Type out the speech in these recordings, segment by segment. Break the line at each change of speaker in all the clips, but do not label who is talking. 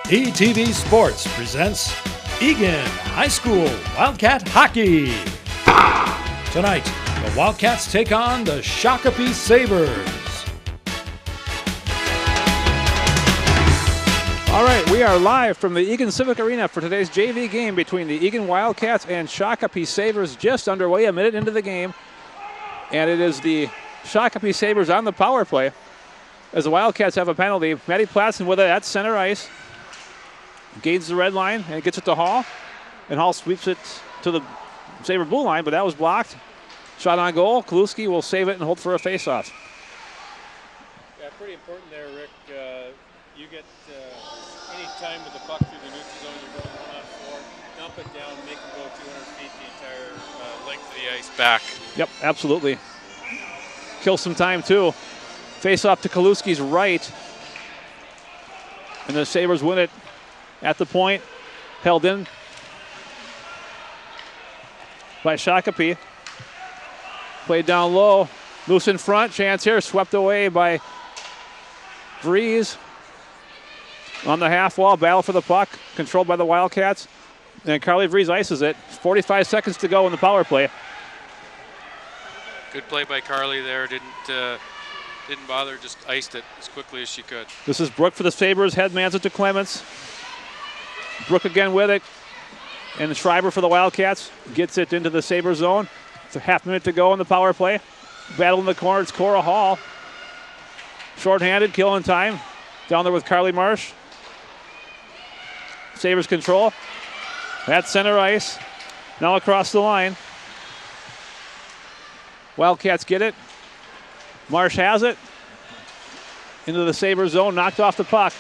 ETV Sports presents Eagan High School Wildcat Hockey. Tonight, the Wildcats take on the Shakopee Sabers.
All right, we are live from the Eagan Civic Arena for today's JV game between the Eagan Wildcats and Shakopee Sabers, just underway, a minute into the game. And it is the Shakopee Sabers on the power play as the Wildcats have a penalty. Maddie Platson with it at center ice. Gains the red line and gets it to Hall. And Hall sweeps it to the Saber blue line, but that was blocked. Shot on goal. Kaluski will save it and hold for a face-off.
Yeah, pretty important there, Rick. You get any time with the puck through the neutral zone, you're going 1-on-4. Dump it down, make them go 200 feet the entire length of the ice back.
Yep, absolutely. Kill some time, too. Face-off to Kaluski's right. And the Sabres win it at the point. Held in by Shakopee. Played down low. Loose in front. Chance here. Swept away by Vries. On the half wall. Battle for the puck. Controlled by the Wildcats. And Carly Vries ices it. 45 seconds to go in the power play.
Good play by Carly there. Didn't bother. Just iced it as quickly as she could.
This is Brooke for the Sabres. Headmans it to Clements. Brooke again with it. And Schreiber for the Wildcats gets it into the Saber zone. It's a half minute to go in the power play. Battle in the corner. It's Cora Hall. Short-handed, killing time. Down there with Carly Marsh. Sabres control. At center ice. Now across the line. Wildcats get it. Marsh has it. Into the Saber zone. Knocked off the puck.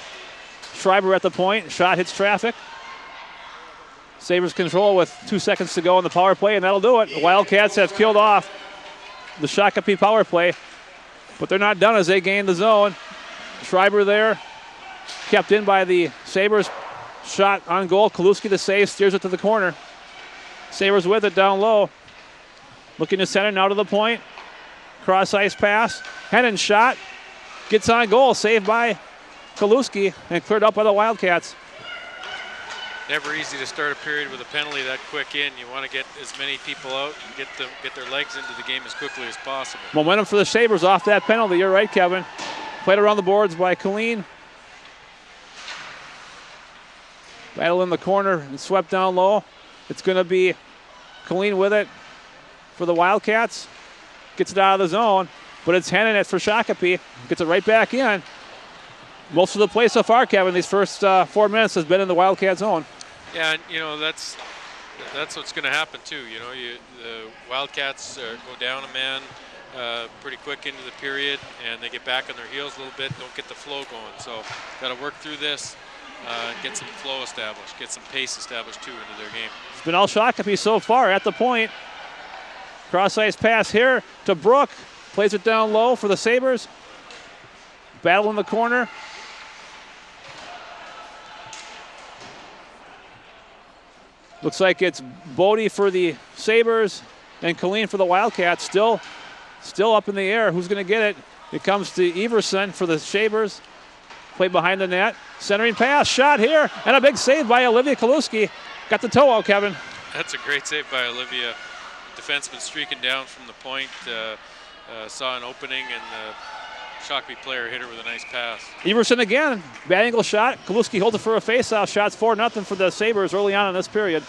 Schreiber at the point. Shot hits traffic. Sabres control with 2 seconds to go in the power play, and that'll do it. The Wildcats have killed off the Shakopee power play, but they're not done as they gain the zone. Schreiber there, kept in by the Sabres. Shot on goal. Kaluski the save, steers it to the corner. Sabres with it down low. Looking to center, now to the point. Cross ice pass. Hennon shot. Gets on goal, saved by Kaluski and cleared up by the Wildcats.
Never easy to start a period with a penalty that quick in. You want to get as many people out and get their legs into the game as quickly as possible.
Momentum for the Sabres off that penalty. You're right, Kevin. Played around the boards by Colleen. Battle in the corner and swept down low. It's going to be Colleen with it for the Wildcats. Gets it out of the zone, but it's Hennon it for Shakopee. Gets it right back in. Most of the play so far, Kevin, these first 4 minutes has been in the Wildcat zone.
Yeah, and you know that's what's going to happen too. You know, the Wildcats go down a man pretty quick into the period, and they get back on their heels a little bit. Don't get the flow going. So, got to work through this, get some flow established, get some pace established too into their game.
It's been all Shakopee so far at the point. Cross ice pass here to Brooke. Plays it down low for the Sabres. Battle in the corner. Looks like it's Bodie for the Sabres and Colleen for the Wildcats. Still up in the air. Who's going to get it? It comes to Everson for the Sabres. Play behind the net. Centering pass. Shot here. And a big save by Olivia Kaluski. Got the toe out, Kevin.
That's a great save by Olivia. Defenseman streaking down from the point. Saw an opening, and the Shakopee player hit her with a nice pass.
Everson again, bad angle shot. Kaluski holds it for a face-off. Shots 4-0 for the Sabres early on in this period.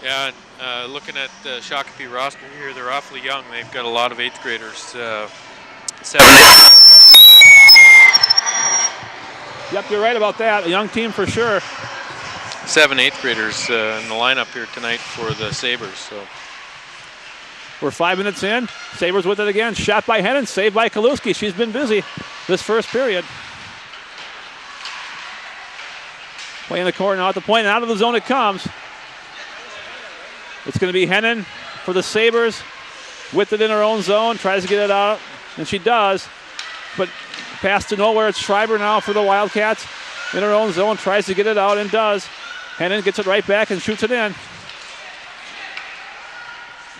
Yeah, and looking at the Shakopee roster here, they're awfully young. They've got a lot of 8th graders. 7, 8.
Yep, you're right about that. A young team for sure.
7 8th graders in the lineup here tonight for the Sabres. So.
We're 5 minutes in. Sabres with it again. Shot by Hennon. Saved by Kaluski. She's been busy this first period. Playing the corner now at the point, and out of the zone it comes. It's going to be Hennon for the Sabres. With it in her own zone. Tries to get it out, and she does. But pass to nowhere. It's Schreiber now for the Wildcats. In her own zone. Tries to get it out and does. Hennon gets it right back and shoots it in.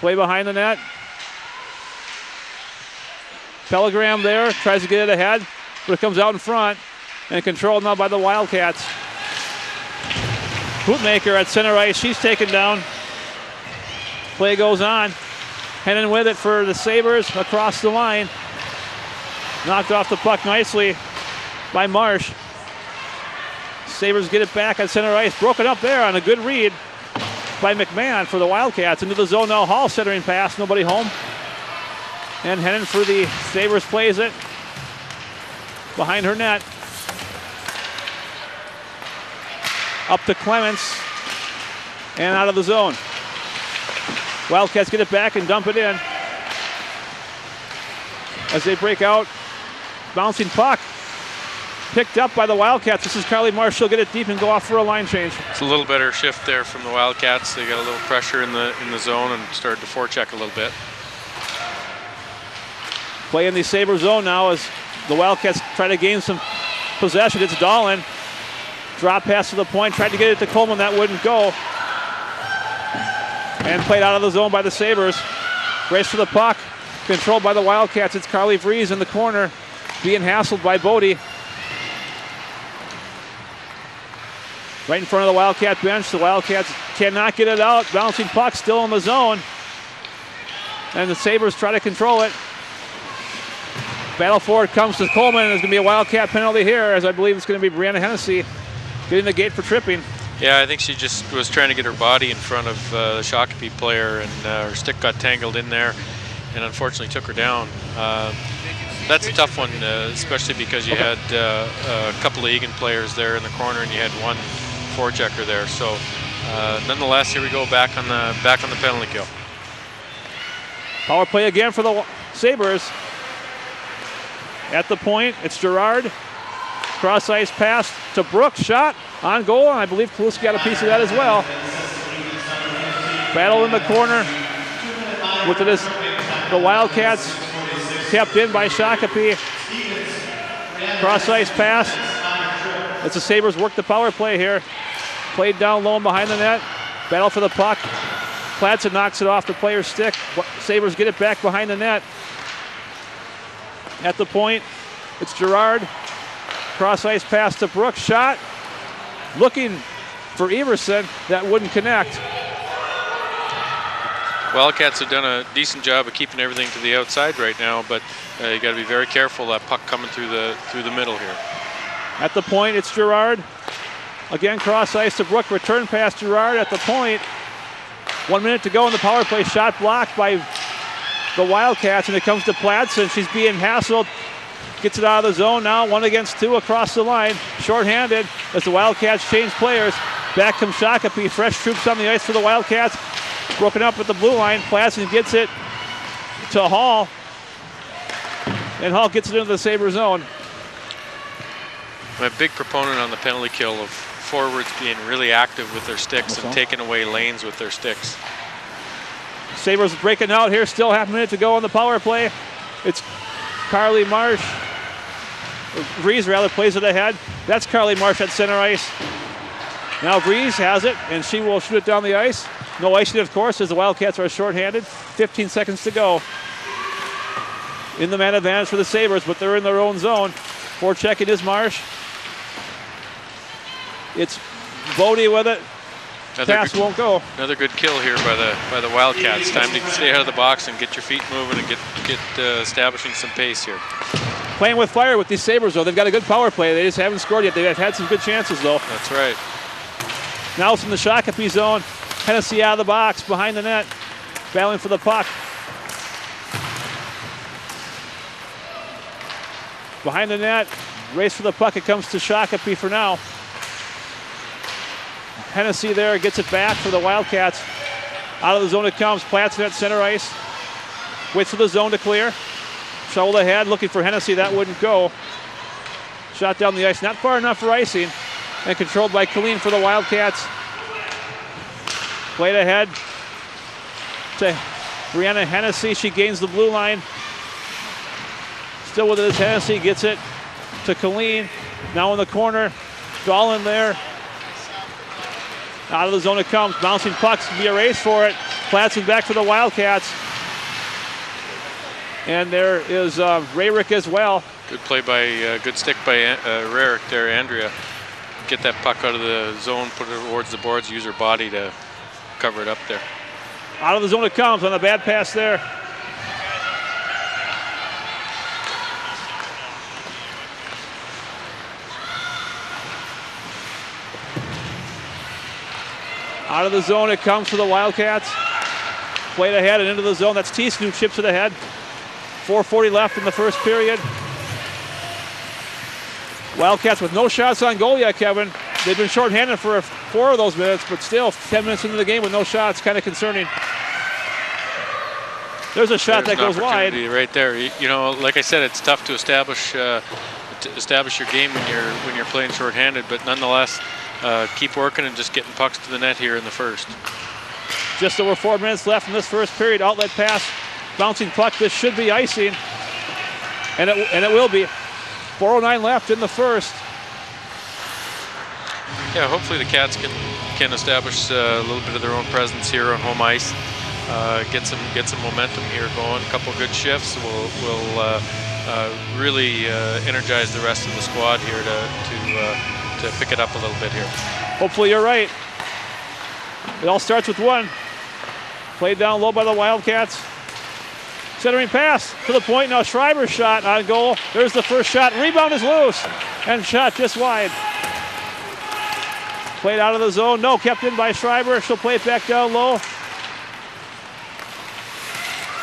Play behind the net. Telegram there, tries to get it ahead, but it comes out in front and controlled now by the Wildcats. Bootmaker at center ice. She's taken down. Play goes on. Hennon with it for the Sabers across the line. Knocked off the puck nicely by Marsh. Sabers get it back at center ice. Broken up there on a good read by McMahon for the Wildcats. Into the zone now. Hall centering pass. Nobody home. And Hennon for the Sabers plays it behind her net. Up to Clements. And out of the zone. Wildcats get it back and dump it in. As they break out. Bouncing puck. Picked up by the Wildcats. This is Carly Marsh. She'll get it deep and go off for a line change.
It's a little better shift there from the Wildcats. They got a little pressure in the zone and started to forecheck a little bit.
Play in the Saber zone now as the Wildcats try to gain some possession. It's Dahlin. Drop pass to the point. Tried to get it to Coleman. That wouldn't go. And played out of the zone by the Sabers. Race for the puck. Controlled by the Wildcats. It's Carly Vries in the corner. Being hassled by Bodie. Right in front of the Wildcat bench. The Wildcats cannot get it out. Bouncing puck still in the zone. And the Sabres try to control it. Battle for it comes to Coleman. There's going to be a Wildcat penalty here, as I believe it's going to be Brianna Hennessy getting the gate for tripping.
Yeah, I think she just was trying to get her body in front of the Shakopee player, and her stick got tangled in there and unfortunately took her down. That's a tough one, especially because you had a couple of Eagan players there in the corner and you had one forechecker there. So nonetheless, here we go back on the penalty kill.
Power play again for the Sabres. At the point, it's Gerard. Cross ice pass to Brooks. Shot on goal, and I believe Kaluski got a piece of that as well. Battle in the corner. With it is the Wildcats kept in by Shakopee. Cross ice pass. It's the Sabres work the power play here. Played down low and behind the net. Battle for the puck. Platson knocks it off the player's stick. Sabres get it back behind the net. At the point, it's Gerard. Cross ice pass to Brooks. Shot. Looking for Everson. That wouldn't connect.
Wildcats have done a decent job of keeping everything to the outside right now, but you got to be very careful that puck coming through the middle here.
At the point, it's Gerard. Again, cross ice to Brook. Return pass Gerard at the point. 1 minute to go in the power play. Shot blocked by the Wildcats, and it comes to Platson. She's being hassled. Gets it out of the zone now. 1 against 2 across the line. Shorthanded as the Wildcats change players. Back comes Shakopee. Fresh troops on the ice for the Wildcats. Broken up at the blue line. Platson gets it to Hall. And Hall gets it into the Saber zone.
I'm a big proponent on the penalty kill of forwards being really active with their sticks and taking away lanes with their sticks.
Sabres breaking out here. Still half a minute to go on the power play. It's Carly Marsh. Vries rather plays it ahead. That's Carly Marsh at center ice. Now Vries has it, and she will shoot it down the ice. No icing, of course, as the Wildcats are shorthanded. 15 seconds to go. In the man advantage for the Sabres, but they're in their own zone. Forechecking is Marsh. It's Bodie with it. Pass won't go.
Another good kill here by the Wildcats. Time to stay out of the box and get your feet moving and get establishing some pace here.
Playing with fire with these Sabres, though. They've got a good power play. They just haven't scored yet. They've had some good chances, though.
That's right.
Now it's in the Shakopee zone. Hennessy out of the box, behind the net. Battling for the puck. Behind the net. Race for the puck. It comes to Shakopee for now. Hennessy there gets it back for the Wildcats. Out of the zone it comes. Platson at center ice. Waits for the zone to clear. Shoveled ahead, looking for Hennessy. That wouldn't go. Shot down the ice. Not far enough for icing. And controlled by Colleen for the Wildcats. Played ahead to Brianna Hennessy. She gains the blue line. Still with it is Hennessy. Gets it to Colleen. Now in the corner. Dahlin there. Out of the zone it comes. Bouncing pucks. Be a race for it. Platson back for the Wildcats. And there is Rayrick as well.
Good play by, good stick by Rarick there, Andrea. get that puck out of the zone, put it towards the boards, use her body to cover it up there.
Out of the zone it comes on a bad pass there. Out of the zone it comes for the Wildcats. Played ahead and into the zone. That's Thiessen who chips it ahead. 4:40 left in the first period. Wildcats with no shots on goal yet, Kevin. They've been shorthanded for 4 of those minutes, but still 10 minutes into the game with no shots, kind of concerning. There's a shot that goes wide.
Right there. You know, like I said, it's tough to establish your game when you're playing shorthanded, but nonetheless, keep working and just getting pucks to the net here in the first.
Just over 4 minutes left in this first period. Outlet pass, bouncing puck. This should be icing, and it will be. 4:09 left in the first.
Yeah, hopefully the Cats can establish a little bit of their own presence here on home ice. Get some momentum here going. A couple good shifts will really energize the rest of the squad here to pick it up a little bit here.
Hopefully you're right. It all starts with one. Played down low by the Wildcats. Centering pass to the point. Now Schreiber's shot on goal. There's the first shot. Rebound is loose. And shot just wide. Played out of the zone. No, kept in by Schreiber. She'll play it back down low.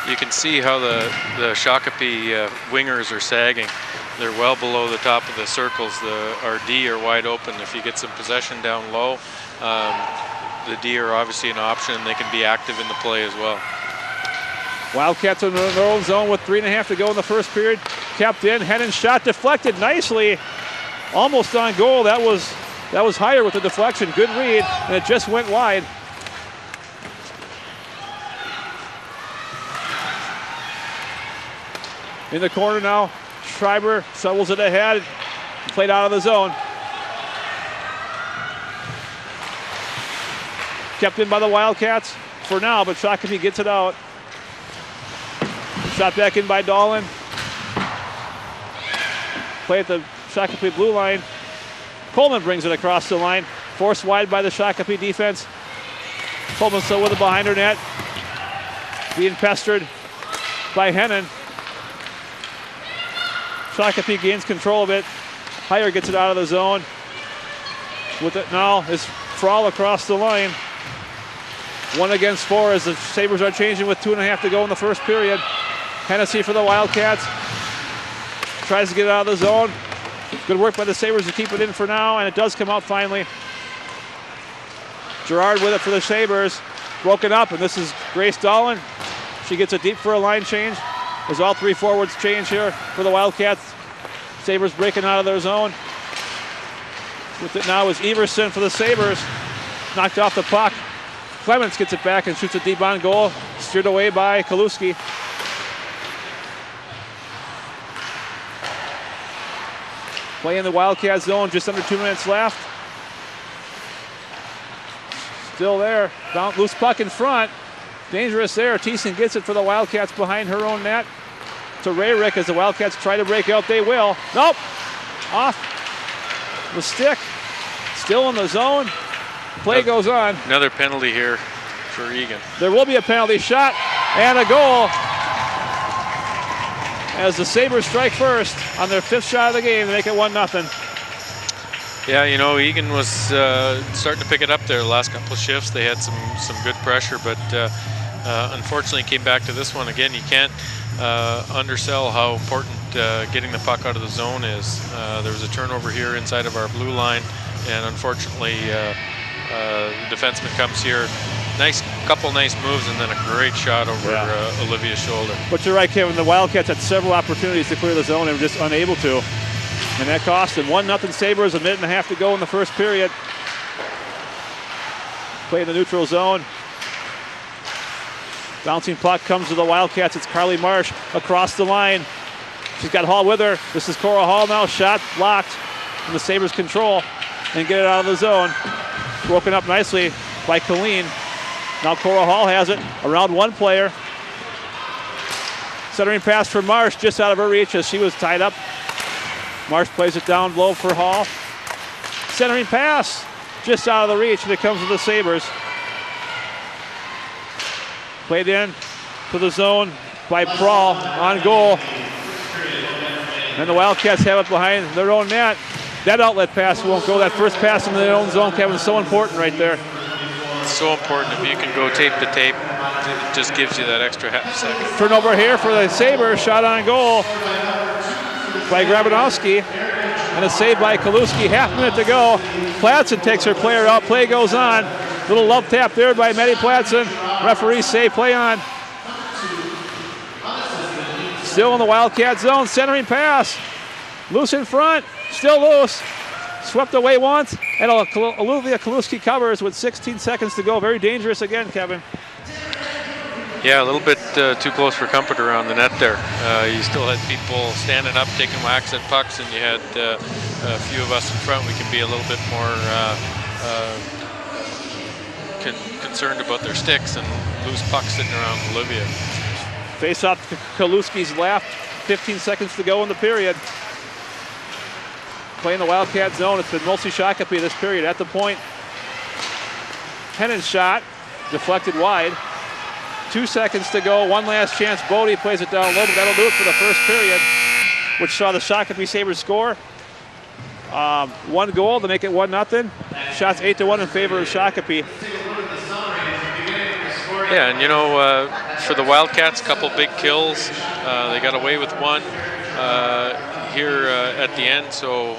You can see how the Shakopee wingers are sagging. They're well below the top of the circles. Our D are wide open. If you get some possession down low, the D are obviously an option. They can be active in the play as well.
Wildcats in their own zone with 3.5 to go in the first period. Kept in. Hennon's shot deflected nicely. Almost on goal. That was higher with the deflection. Good read, and it just went wide. In the corner now, Schreiber shovels it ahead. Played out of the zone. Kept in by the Wildcats for now, but Shakopee gets it out. Shot back in by Dahlin. Play at the Shakopee blue line. Coleman brings it across the line. Forced wide by the Shakopee defense. Coleman still with it behind her net. Being pestered by Hennon. Shakopee gains control of it. Heyer gets it out of the zone. With it now is Frall across the line. 1 against 4 as the Sabers are changing with 2.5 to go in the first period. Hennessy for the Wildcats. Tries to get it out of the zone. Good work by the Sabers to keep it in for now, and it does come out finally. Gerard with it for the Sabers. Broken up, and this is Grace Dahlin. She gets it deep for a line change. As all 3 forwards change here for the Wildcats. Sabers breaking out of their zone. With it now is Everson for the Sabers. Knocked off the puck. Clements gets it back and shoots it deep on goal. Steered away by Kaluski. Play in the Wildcat zone, just under 2 minutes left. Still there. Loose puck in front. Dangerous there. Thiessen gets it for the Wildcats behind her own net. To Rayrick as the Wildcats try to break out. They will. Nope. Off the stick. Still in the zone. Play goes on.
Another penalty here for Eagan.
There will be a penalty shot and a goal. As the Sabres strike first on their 5th shot of the game to make it 1-0.
Yeah, you know, Eagan was starting to pick it up there the last couple of shifts. They had some good pressure, but unfortunately came back to this one. Again, you can't undersell how important getting the puck out of the zone is. There was a turnover here inside of our blue line, and unfortunately the defenseman comes here. Couple nice moves, and then a great shot over Olivia's shoulder.
But you're right, Kevin. The Wildcats had several opportunities to clear the zone and were just unable to. And that cost them. 1-0 Sabres, 1.5 to go in the first period. Play in the neutral zone. Bouncing puck comes to the Wildcats. It's Carly Marsh across the line. She's got Hall with her. This is Cora Hall now. Shot blocked in the Sabres' control and get it out of the zone. Broken up nicely by Colleen. Now Cora Hall has it around one player. Centering pass for Marsh just out of her reach as she was tied up. Marsh plays it down low for Hall. centering pass. Just out of the reach, and it comes to the Sabers. Played in to the zone by Prawl on goal. And the Wildcats have it behind their own net. That outlet pass won't go. That first pass in their own zone, Kevin, is so important right there.
It's so important. If you can go tape to tape, it just gives you that extra half second.
Turnover here for the Sabres. Shot on goal by Grabanowski. And a save by Kaluski. Half minute to go. Platson takes her player out. Play goes on. Little love tap there by Maddie Platson. Referee say play on. Still in the Wildcat zone. Centering pass. Loose in front. Still loose. Swept away once. And Olivia Kaluski covers with 16 seconds to go. Very dangerous again, Kevin.
Yeah, a little bit too close for comfort around the net there. You still had people standing up, taking whacks at pucks, and you had a few of us in front. We can be a little bit more concerned about their sticks and loose pucks sitting around Olivia.
Face off to Kaluski's left. 15 seconds to go in the period. Playing the Wildcat zone. It's been mostly Shakopee this period. At the point, Pennant's shot, deflected wide. 2 seconds to go. One last chance. Bodie plays it down low, but that'll do it for the first period, which saw the Shakopee Sabres score. One goal to make it 1-0. Shots 8-1 in favor of Shakopee.
Yeah, and you know, for the Wildcats, a couple big kills. They got away with one here at the end. So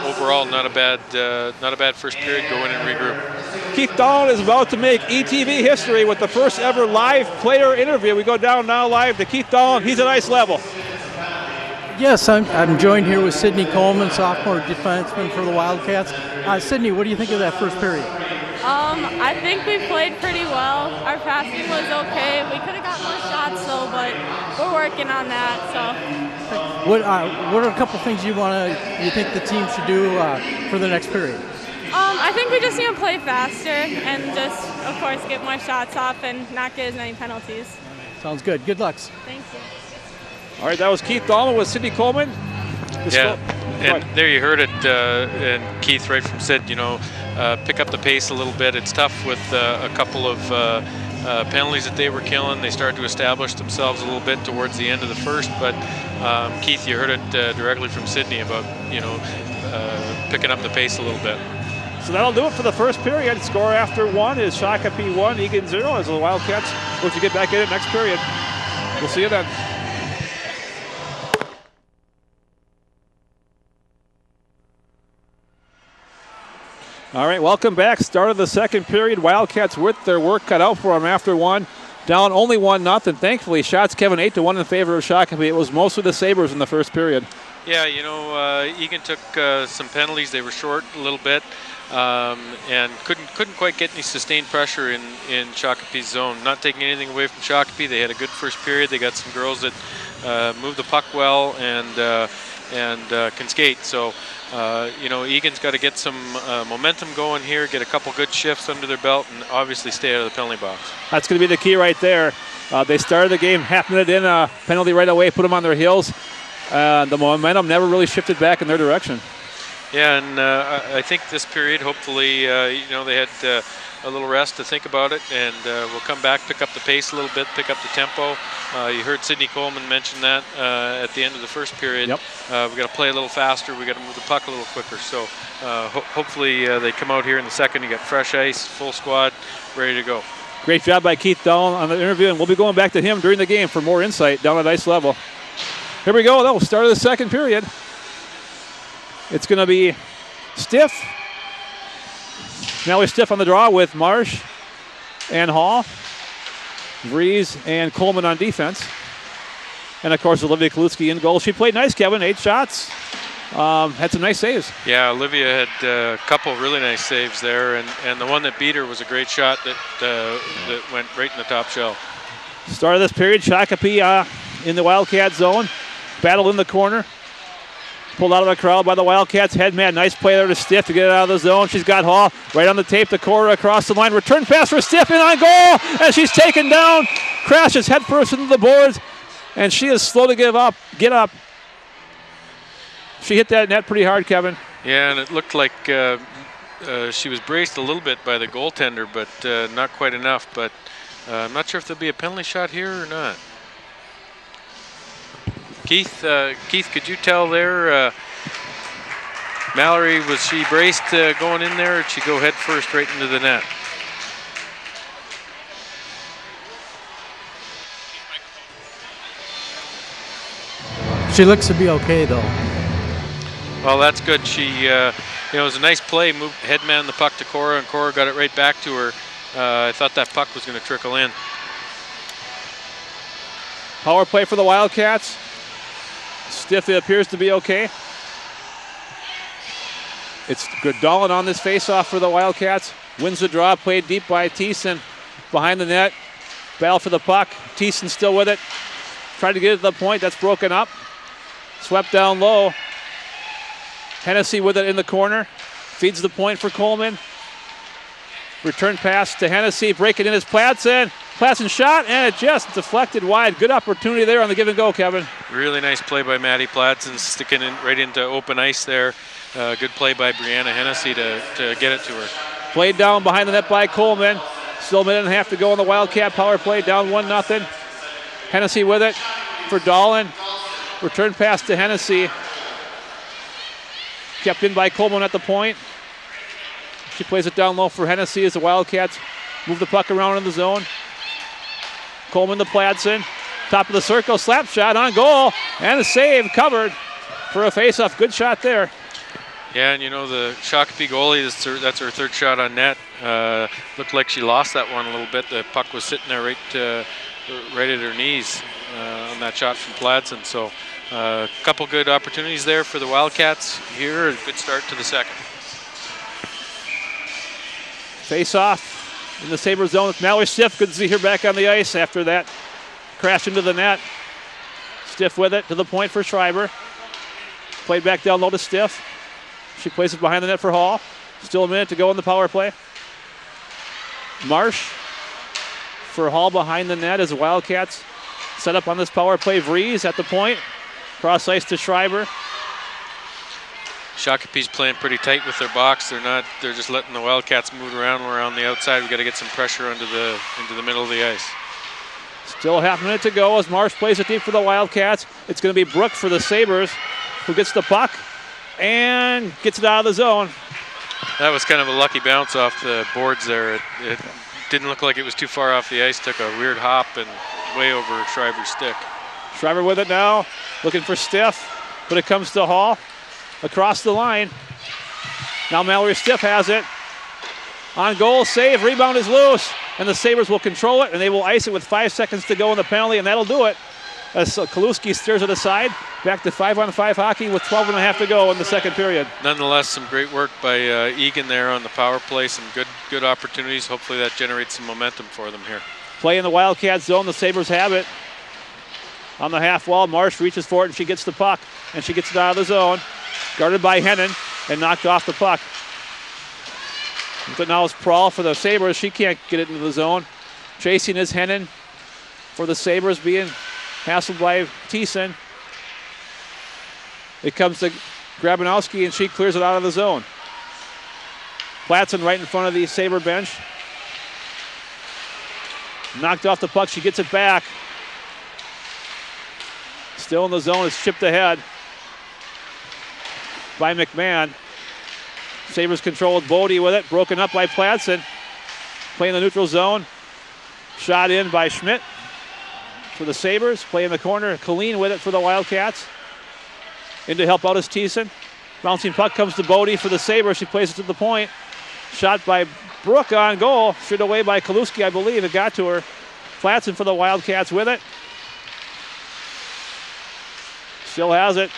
overall, not a bad first period. Go in and regroup.
Keith Dahl is about to make ETV history with the first ever live player interview. We go down now live to Keith Dahl. He's at ice level.
Yes, I'm joined here with Sydney Coleman, sophomore defenseman for the Wildcats. Sydney, what do you think of that first period?
I think we played pretty well. Our passing was okay. We could have got more shots though, but we're working on that. So.
What are a couple things you think the team should do for the next period?
I think we just need to play faster and just, of course, get more shots off and not get as many penalties.
Sounds good. Good luck.
Thank you.
All right, that was Keith Dahlman with Sydney Coleman.
Yeah, and there you heard it, and Keith right from Sid, you know, pick up the pace a little bit. It's tough with a couple of penalties that they were killing. They started to establish themselves a little bit towards the end of the first, but Keith, you heard it directly from Sydney about, you know, picking up the pace a little bit.
So that'll do it for the first period. Score after one is Shakopee 1, Eagan 0 as the Wildcats look to get back in it next period. We'll see you then. All right, welcome back. Start of the second period. Wildcats with their work cut out for them after one. Down only 1-0. Thankfully, shots, Kevin, 8-1 in favor of Shakopee. It was mostly the Sabres in the first period.
Yeah, you know, Eagan took some penalties. They were short a little bit and couldn't quite get any sustained pressure in Shakopee's zone. Not taking anything away from Shakopee. They had a good first period. They got some girls that move the puck well and can skate. So, you know, Eagan's got to get some momentum going here, get a couple good shifts under their belt, and obviously stay out of the penalty box. That's
going to be the key right there. They started the game half minute in, penalty right away, put them on their heels. The momentum never really shifted back in their direction.
Yeah, and I think this period, hopefully, you know, they had a little rest to think about it, and we'll come back, pick up the pace a little bit, pick up the tempo. You heard Sydney Coleman mention that at the end of the first period.
Yep.
We got to play a little faster. We got to move the puck a little quicker. So hopefully they come out here in the second. You got fresh ice, full squad, ready to go.
Great job by Keith Dahl on the interview, and we'll be going back to him during the game for more insight down at ice level. Here we go, though. Start of the second period. It's going to be stiff. Now we're stiff on the draw with Marsh and Hall, Breeze and Coleman on defense. And, of course, Olivia Kaluski in goal. She played nice, Kevin, 8 shots. Had some nice saves.
Yeah, Olivia had a couple really nice saves there, and the one that beat her was a great shot that went right in the top shelf.
Start of this period, Shakopee in the Wildcat zone. Battle in the corner. Pulled out of the crowd by the Wildcats. Headman, nice play there to Stiff to get it out of the zone. She's got Hall right on the tape. The corner across the line. Return pass for Stiff in on goal. And she's taken down. Crashes headfirst into the boards. And she is slow to get up. She hit that net pretty hard, Kevin.
Yeah, and it looked like she was braced a little bit by the goaltender, but not quite enough. But I'm not sure if there'll be a penalty shot here or not. Keith, could you tell there, Mallory, was she braced going in there, or did she go head first right into the net?
She looks to be okay, though.
Well, that's good. She, it was a nice play. Moved headman the puck to Cora, and Cora got it right back to her. I thought that puck was going to trickle in.
Power play for the Wildcats. Stiff, it appears to be okay. It's Goodallin on this faceoff for the Wildcats. Wins the draw, played deep by Thiessen behind the net. Battle for the puck. Thiessen still with it. Tried to get it to the point. That's broken up. Swept down low. Hennessy with it in the corner. Feeds the point for Coleman. Return pass to Hennessy. Break it in is Platson. Platson shot, and it just deflected wide. Good opportunity there on the give and go, Kevin.
Really nice play by Maddie Platson, sticking it right into open ice there. Good play by Brianna Hennessy to get it to her.
Played down behind the net by Coleman. Still a minute and a half to go on the Wildcat power play. Down 1-0. Hennessy with it for Dahlin. Return pass to Hennessy. Kept in by Coleman at the point. She plays it down low for Hennessy as the Wildcats move the puck around in the zone. Coleman to Platson. Top of the circle, slap shot on goal. And a save covered for a faceoff. Good shot there.
Yeah, and the Shakopee goalie, that's her third shot on net. Looked like she lost that one a little bit. The puck was sitting there right at her knees on that shot from Platson. So a couple good opportunities there for the Wildcats here. A good start to the second.
Face off in the Saber zone with Mallory Stiff. Good to see her back on the ice after that crash into the net. Stiff with it to the point for Schreiber. Played back down low to Stiff. She plays it behind the net for Hall. Still a minute to go in the power play. Marsh for Hall behind the net as the Wildcats set up on this power play. Vries at the point. Cross ice to Schreiber.
Shakopee's playing pretty tight with their box. They're just letting the Wildcats move around. We're on the outside. We've got to get some pressure into the middle of the ice.
Still a half minute to go as Marsh plays it deep for the Wildcats. It's going to be Brooke for the Sabers who gets the puck and gets it out of the zone.
That was kind of a lucky bounce off the boards there. It didn't look like it was too far off the ice. Took a weird hop and way over Schreiber's stick.
Schreiber with it now, looking for Stiff, but it comes to Hall across the line. Now Mallory Stiff has it. On goal, save, rebound is loose, and the Sabres will control it, and they will ice it with 5 seconds to go in the penalty, and that'll do it. As Kaluski steers it aside, back to 5-on-5 hockey with 12.5 to go in the second period.
Nonetheless, some great work by Eagan there on the power play. Some good opportunities. Hopefully that generates some momentum for them here.
Play in the Wildcat zone. The Sabres have it. On the half wall, Marsh reaches for it, and she gets the puck, and she gets it out of the zone. Guarded by Hennon, and knocked off the puck. But now it's Prahl for the Sabres. She can't get it into the zone. Chasing is Hennon for the Sabres, being hassled by Thiessen. It comes to Grabanowski, and she clears it out of the zone. Platson right in front of the Sabre bench. Knocked off the puck. She gets it back. Still in the zone. It's chipped ahead by McMahon. Sabres control with Bodie with it. Broken up by Platson. Playing the neutral zone. Shot in by Schmidt for the Sabres. Play in the corner. Colleen with it for the Wildcats. In to help out is Thiessen. Bouncing puck comes to Bodie for the Sabres. She plays it to the point. Shot by Brooke on goal. Sheared away by Kaluski, I believe. It got to her. Platson for the Wildcats with it. Still has it.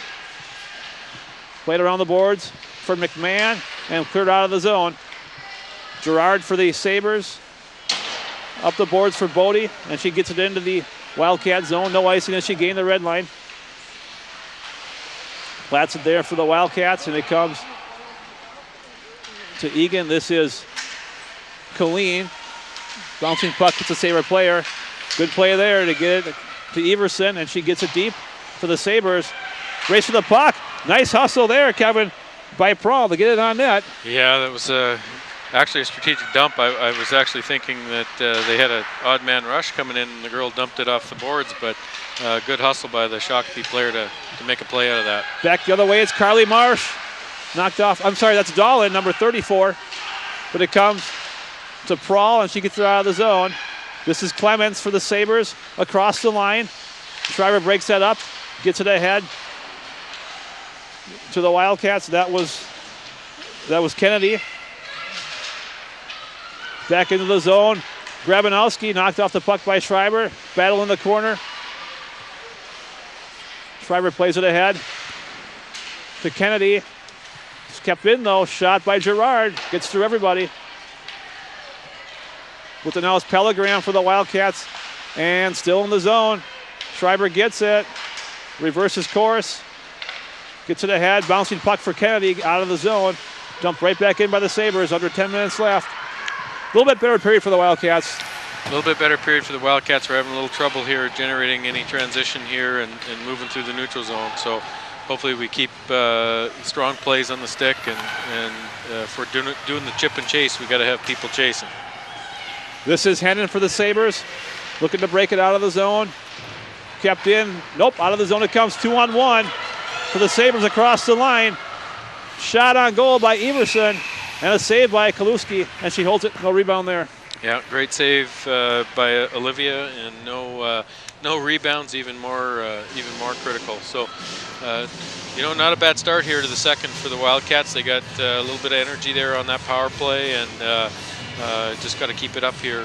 Played around the boards for McMahon and cleared out of the zone. Gerard for the Sabres. Up the boards for Bodie, and she gets it into the Wildcat zone. No icing as she gained the red line. Platson there for the Wildcats, and it comes to Eagan. This is Colleen. Bouncing puck gets a Sabre player. Good play there to get it to Everson, and she gets it deep for the Sabres. Race for the puck. Nice hustle there, Kevin. by Prawl to get it on net.
Yeah, that was actually a strategic dump. I was actually thinking that they had an odd man rush coming in and the girl dumped it off the boards, but good hustle by the Shakopee player to make a play out of that.
Back the other way, it's Carly Marsh. Knocked off, I'm sorry, that's Dahlin, number 34. But it comes to Prawl and she gets it out of the zone. This is Clements for the Sabers across the line. Shriver breaks that up, gets it ahead to the Wildcats. That was Kennedy. Back into the zone. Grabanowski knocked off the puck by Schreiber. Battle in the corner. Schreiber plays it ahead to Kennedy. It's kept in though. Shot by Gerard. Gets through everybody. With the now is Pellegram for the Wildcats. And still in the zone. Schreiber gets it. Reverses course. Gets it ahead. Bouncing puck for Kennedy out of the zone. Dumped right back in by the Sabers. Under 10 minutes left. A little bit better period for the Wildcats.
A little bit better period for the Wildcats. We're having a little trouble here generating any transition here and moving through the neutral zone. So hopefully we keep strong plays on the stick, and if we're doing the chip and chase, we got to have people chasing.
This is Hennon for the Sabers. Looking to break it out of the zone. Kept in. Nope, out of the zone it comes. 2-on-1 for the Sabers across the line. Shot on goal by Everson. And a save by Kaluski, and she holds it. No rebound there.
Yeah, great save by Olivia, and no rebounds, even more critical. So, not a bad start here to the second for the Wildcats. They got a little bit of energy there on that power play, and just got to keep it up here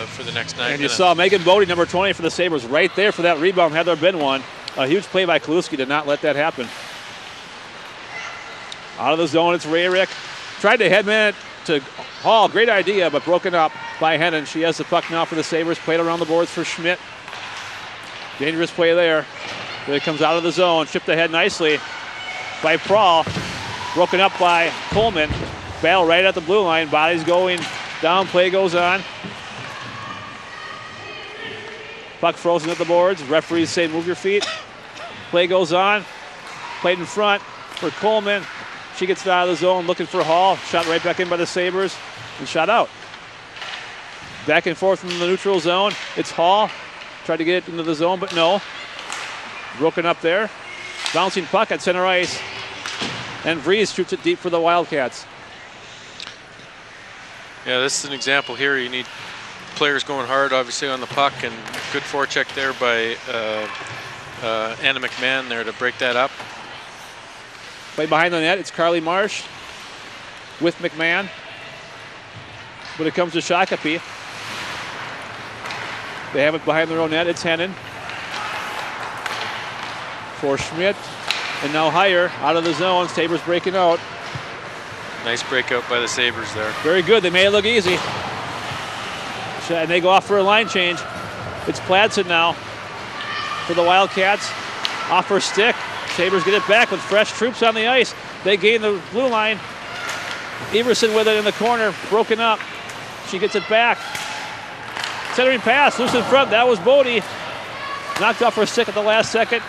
for the next 9 minutes.
And you saw Megan Bodie, number 20 for the Sabres, right there for that rebound. Had there been one, a huge play by Kaluski to not let that happen. Out of the zone, it's Rayrick. Tried to headman it to Hall. Great idea, but broken up by Hennon. She has the puck now for the Sabres. Played around the boards for Schmidt. Dangerous play there. But it comes out of the zone. Chipped ahead nicely by Prawl. Broken up by Coleman. Battle right at the blue line. Bodies going down. Play goes on. Puck frozen at the boards. Referees say move your feet. Play goes on. Played in front for Coleman. She gets it out of the zone, looking for Hall. Shot right back in by the Sabres and shot out. Back and forth in the neutral zone. It's Hall. Tried to get it into the zone, but no. Broken up there. Bouncing puck at center ice. And Vries shoots it deep for the Wildcats.
Yeah, this is an example here. You need players going hard, obviously, on the puck, and good forecheck there by Anna McMahon there to break that up.
Play behind the net, it's Carly Marsh with McMahon. When it comes to Shakopee, they have it behind their own net, it's Hennon. For Schmidt, and now Heyer out of the zone, Sabres breaking out.
Nice breakout by the Sabres there.
Very good, they made it look easy. And they go off for a line change. It's Pladsen now for the Wildcats. Off her stick. Sabres get it back with fresh troops on the ice. They gain the blue line. Everson with it in the corner, broken up. She gets it back. Centering pass, loose in front. That was Bodie. Knocked off her stick at the last second.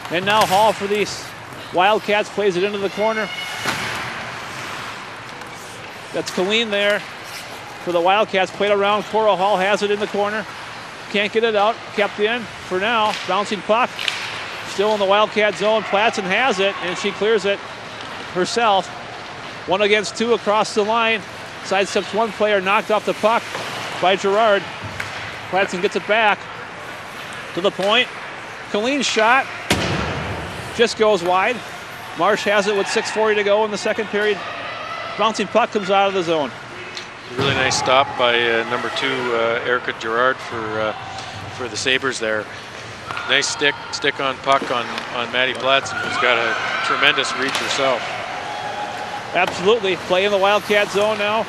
And now Hall for these Wildcats plays it into the corner. That's Colleen there for the Wildcats. Played around. Cora Hall has it in the corner. Can't get it out. Kept in for now. Bouncing puck. Still in the Wildcat zone. Pladsen has it, and she clears it herself. 1 against 2 across the line. Sidesteps one player, knocked off the puck by Gerard. Pladsen gets it back to the point. Colleen's shot just goes wide. Marsh has it with 6:40 to go in the second period. Bouncing puck comes out of the zone.
Really nice stop by number 2, Erica Gerard for the Sabres there. Nice stick on puck on Maddie Pladsen, who's got a tremendous reach herself.
Absolutely. Play in the Wildcat zone now.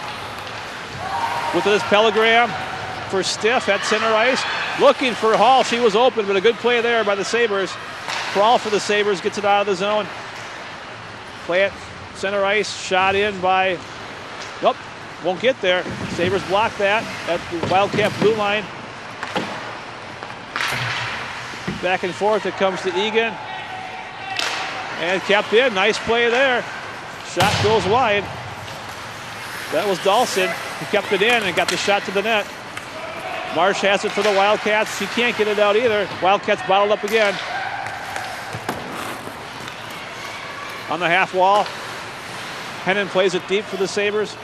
With this Pellegram for Stiff at center ice. Looking for Hall. She was open, but a good play there by the Sabres. Crawl for the Sabres, gets it out of the zone. Play it center ice. Shot in by, nope, won't get there. Sabres block that at the Wildcat blue line. Back and forth, it comes to Eagan. And kept in, nice play there. Shot goes wide. That was Dawson. He kept it in and got the shot to the net. Marsh has it for the Wildcats. She can't get it out either. Wildcats bottled up again. On the half wall. Hennon plays it deep for the Sabers.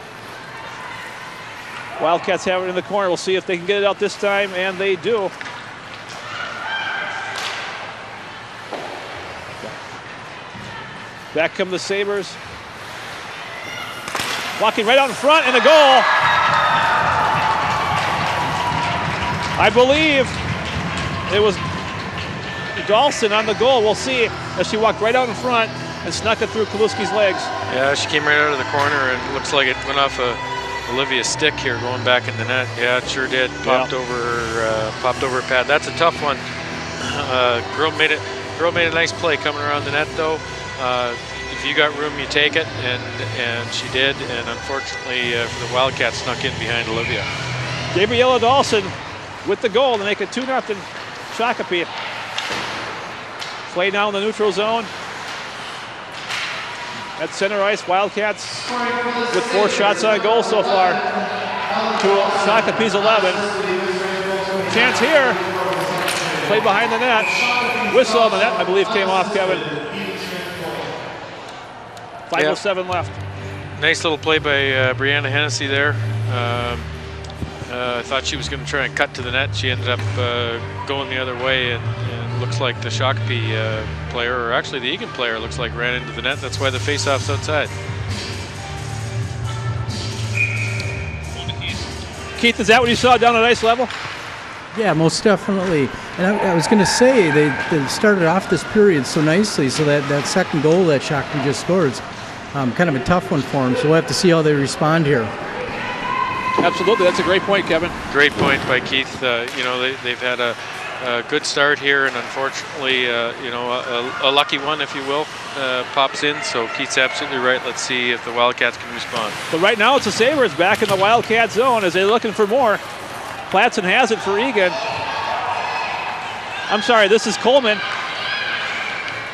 Wildcats have it in the corner. We'll see if they can get it out this time, and they do. Back come the Sabers. Walking right out in front, and a goal. I believe it was Dawson on the goal. We'll see as she walked right out in front and snuck it through Kaluski's legs.
Yeah, she came right out of the corner, and looks like it went off Olivia's stick here, going back in the net. Yeah, it sure did. Popped over her pad. That's a tough one. Girl made a nice play coming around the net, though. If you got room, you take it, and she did. And unfortunately for the Wildcats, snuck in behind Olivia.
Gabriella Dawson with the goal to make it 2-0 Shakopee. Play now in the neutral zone. At center ice, Wildcats with 4 shots on goal so far. To Shakopee's 11. Chance here. Play behind the net. Whistle on the net, I believe, came off, Kevin. 5:07 left.
Nice little play by Brianna Hennessy there. I thought she was going to try and cut to the net. She ended up going the other way, and looks like the Shakopee player, or actually the Eagan player, looks like ran into the net. That's why the face-off's outside.
Keith, is that what you saw down at ice level?
Yeah, most definitely. And I was going to say, they started off this period so nicely, so that second goal that Shakopee just scored is kind of a tough one for them, so we'll have to see how they respond here.
Absolutely, that's a great point, Kevin.
Great point by Keith. They've had a good start here, and unfortunately, a lucky one, if you will, pops in. So Keith's absolutely right. Let's see if the Wildcats can respond.
But right now, it's the Sabers back in the Wildcat zone as they're looking for more. Platson has it for Eagan. I'm sorry, this is Coleman.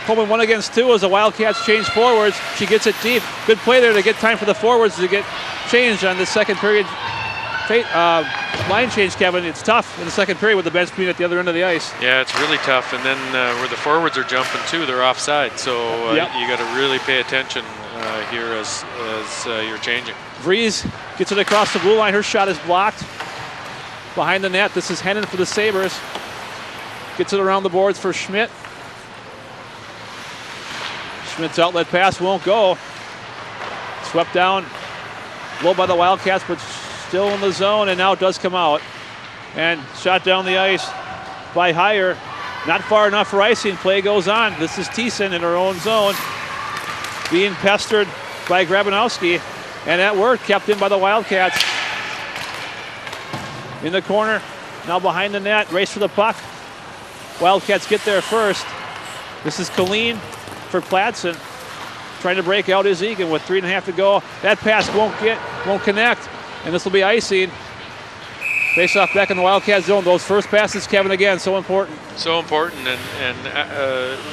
Coleman 1 against 2 as the Wildcats change forwards. She gets it deep. Good play there to get time for the forwards to get changed on this second period. Line change, Kevin. It's tough in the second period with the bench being at the other end of the ice.
Yeah, it's really tough. And then where the forwards are jumping too, they're offside. So you got to really pay attention here as you're changing.
Vries gets it across the blue line. Her shot is blocked. Behind the net, this is Hennon for the Sabers. Gets it around the boards for Schmidt. Schmidt's outlet pass won't go. Swept down low by the Wildcats, but still in the zone, and now it does come out. And shot down the ice by Heyer. Not far enough for icing. Play goes on. This is Thiessen in her own zone, being pestered by Grabanowski. And that word kept in by the Wildcats. In the corner, now behind the net, race for the puck. Wildcats get there first. This is Colleen for Platson. Trying to break out is Eagan with 3.5 to go. That pass won't connect, and this will be icing. Face off back in the Wildcat zone. Those first passes, Kevin, again, so important.
So important, and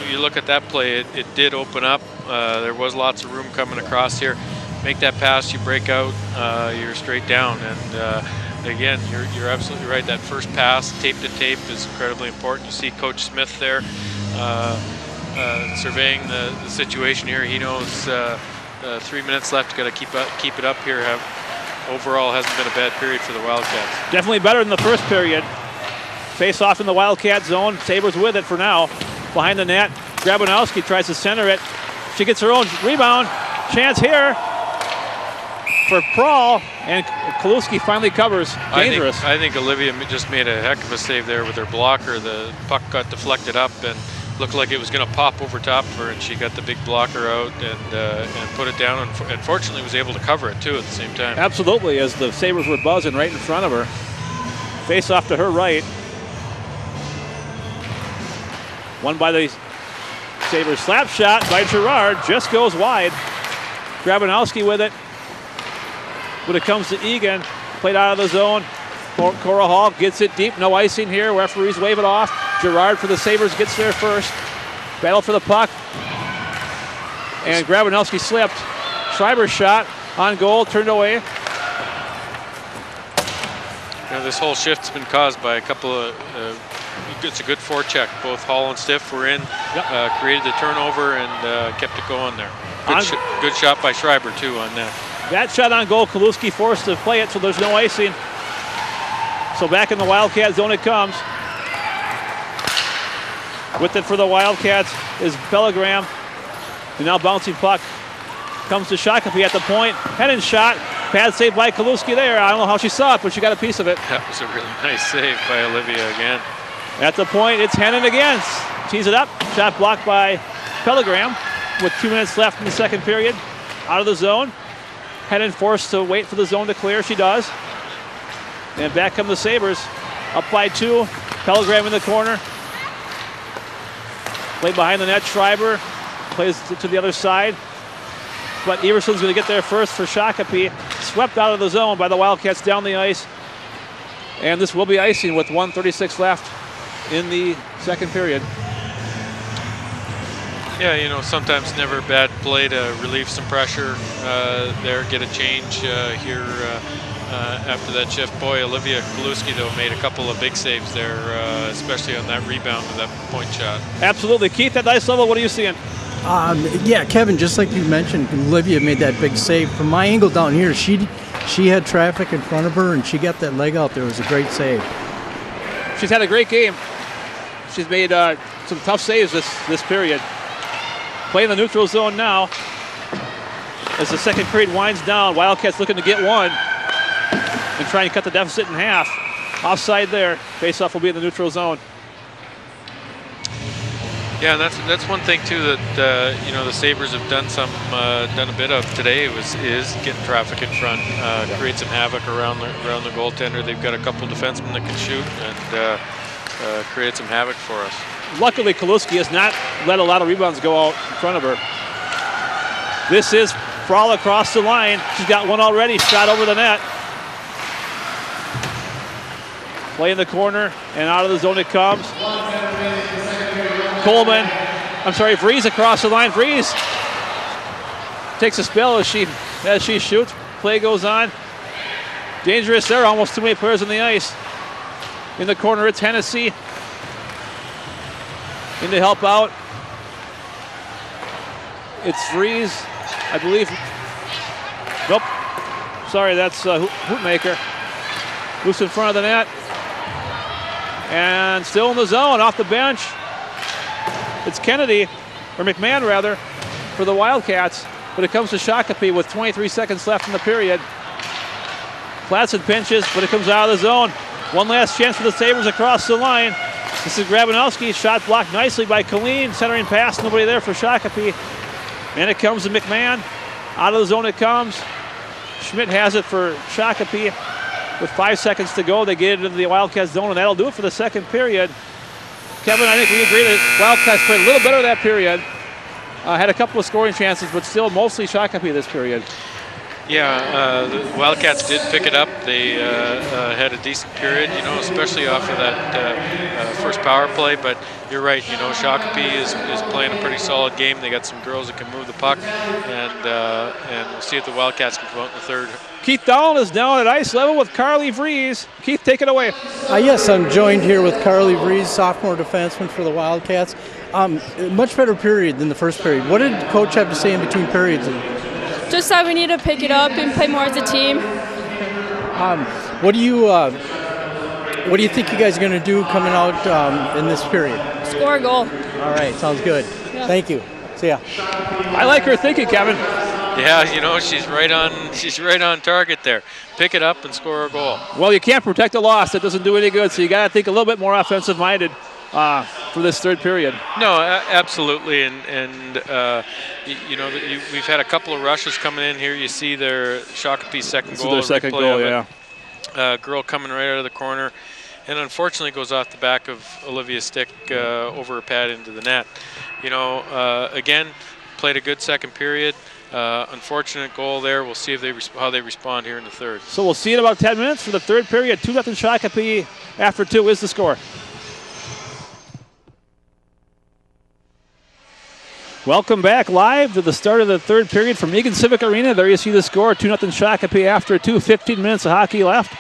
you look at that play, it did open up. There was lots of room coming across here. Make that pass, you break out, you're straight down, and again, you're absolutely right. That first pass, tape to tape, is incredibly important. You see Coach Smith there surveying the situation here. He knows 3 minutes left. Got to keep it up here. Overall, hasn't been a bad period for the Wildcats.
Definitely better than the first period. Face off in the Wildcat zone. Sabers with it for now. Behind the net, Grabanowski tries to center it. She gets her own rebound. Chance here for Prahl, and Kaluski finally covers. Dangerous.
I think Olivia just made a heck of a save there with her blocker. The puck got deflected up and looked like it was going to pop over top of her, and she got the big blocker out and put it down, and fortunately was able to cover it too at the same time.
Absolutely, as the Sabers were buzzing right in front of her. Face off to her right. Won by the Sabres. Slap shot by Gerard, just goes wide. Grabanowski with it. When it comes to Eagan, played out of the zone. Cora Hall gets it deep, no icing here. Referees wave it off. Gerard for the Sabres gets there first. Battle for the puck. And Grabanowski slipped. Schreiber's shot on goal, turned away.
This whole shift's been caused by a couple of, it's a good forecheck. Both Hall and Stiff were in, created the turnover and kept it going there. Good shot by Schreiber too on that.
That shot on goal, Kaluski forced to play it, so there's no icing. So back in the Wildcat zone it comes. With it for the Wildcats is Pellegram. And now bouncing puck comes to Shakopee at the point. Head-in shot. Pad save by Kaluski there. I don't know how she saw it, but she got a piece of it.
That was a really nice save by Olivia again.
At the point, it's Hennon again. Tees it up. Shot blocked by Pellegram with 2 minutes left in the second period. Out of the zone. Hennon forced to wait for the zone to clear. She does. And back come the Sabers. Up by 2. Pellegram in the corner. Played behind the net. Schreiber plays to the other side. But Everson's going to get there first for Shakopee. Swept out of the zone by the Wildcats down the ice. And this will be icing with 1:36 left in the second period.
Yeah, sometimes never a bad play to relieve some pressure there, get a change here after that shift. Boy, Olivia Kaluski, though, made a couple of big saves there, especially on that rebound with that point shot.
Absolutely. Keith, at ice level, what are you seeing?
Yeah, Kevin, just like you mentioned, Olivia made that big save. From my angle down here, she had traffic in front of her, and she got that leg out there. It was a great save.
She's had a great game. She's made some tough saves this period. Playing the neutral zone now. As the second period winds down, Wildcats looking to get one and try and cut the deficit in half. Offside there. Faceoff will be in the neutral zone.
Yeah, and that's one thing too that the Sabers have done a bit of today is getting traffic in front, create some havoc around the goaltender. They've got a couple defensemen that can shoot and create some havoc for us.
Luckily, Kaluski has not let a lot of rebounds go out in front of her. This is Frall across the line. She's got one already, shot over the net. Play in the corner, and out of the zone it comes. Vries across the line. Vries takes a spell as she shoots. Play goes on. Dangerous there, almost too many players on the ice. In the corner, it's Hennessy. In to help out. It's Vries, I believe. Nope. Sorry, that's Hootmaker. Loose in front of the net. And still in the zone, off the bench. It's Kennedy, or McMahon rather, for the Wildcats. But it comes to Shakopee with 23 seconds left in the period. Platson pinches, but it comes out of the zone. One last chance for the Sabres across the line. This is Grabanowski, shot blocked nicely by Colleen. Centering pass, nobody there for Shakopee. And it comes to McMahon. Out of the zone it comes. Schmidt has it for Shakopee. With 5 seconds to go, they get it into the Wildcats zone, and that'll do it for the second period. Kevin, I think we agree that Wildcats played a little better that period. Had a couple of scoring chances, but still mostly Shakopee this period.
Yeah, the Wildcats did pick it up. They had a decent period, especially off of that first power play. But you're right, Shakopee is playing a pretty solid game. They got some girls that can move the puck, and we'll see if the Wildcats can come out in the third.
Keith Dowell is down at ice level with Carly Vries. Keith, take it away.
Yes, I'm joined here with Carly Vries, sophomore defenseman for the Wildcats. Much better period than the first period. What did Coach have to say in between periods?
Just that we need to pick it up and play more as a team.
What do you think you guys are going to do coming out in this period?
Score a goal.
All right, sounds good. Yeah. Thank you. See ya.
I like her thinking, Kevin.
Yeah, she's right on target there. Pick it up and score a goal.
Well, you can't protect a loss. That doesn't do any good, so you got to think a little bit more offensive-minded for this third period.
No, absolutely, and we've had a couple of rushes coming in here. You see their Shakopee's second goal.
Their second goal, yeah.
Girl coming right out of the corner, and unfortunately goes off the back of Olivia's stick over her pad into the net. Again, played a good second period. Unfortunate goal there. We'll see if how they respond here in the third.
So we'll see in about 10 minutes for the third period. 2-0 Shakopee after 2 is the score. Welcome back live to the start of the third period from Eagan Civic Arena. There you see the score, 2-0 Shakopee after 15 minutes of hockey left.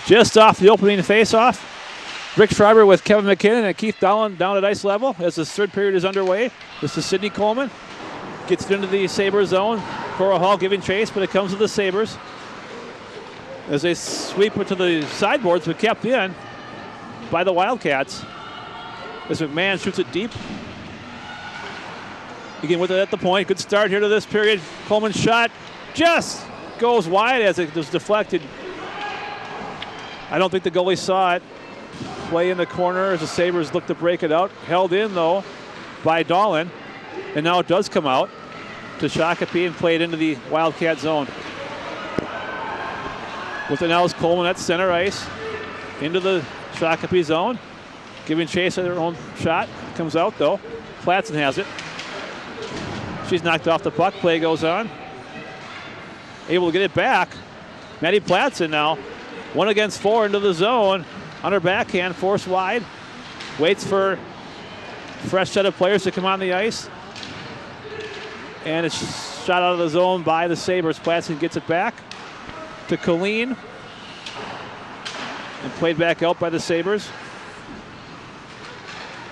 Just off the opening face-off. Rick Schreiber with Kevin McKinnon and Keith Dowland down at ice level as the third period is underway. This is Sidney Coleman. Gets it into the Sabres zone. Cora Hall giving chase, but it comes to the Sabres. As they sweep it to the sideboards, but kept in by the Wildcats. As McMahon shoots it deep. Eagan with it at the point. Good start here to this period. Coleman's shot just goes wide as it was deflected. I don't think the goalie saw it. Play in the corner as the Sabres look to break it out. Held in, though, by Dolan. And now it does come out to Shakopee and played into the Wildcat zone. With it now is Coleman at center ice. Into the Shakopee zone. Giving chase at their own shot. Comes out, though. Platson has it. She's knocked off the puck. Play goes on. Able to get it back. Maddie Platson now. 1 against 4 into the zone. On her backhand, forced wide. Waits for a fresh set of players to come on the ice. And it's shot out of the zone by the Sabres. Platson gets it back to Colleen. And played back out by the Sabres.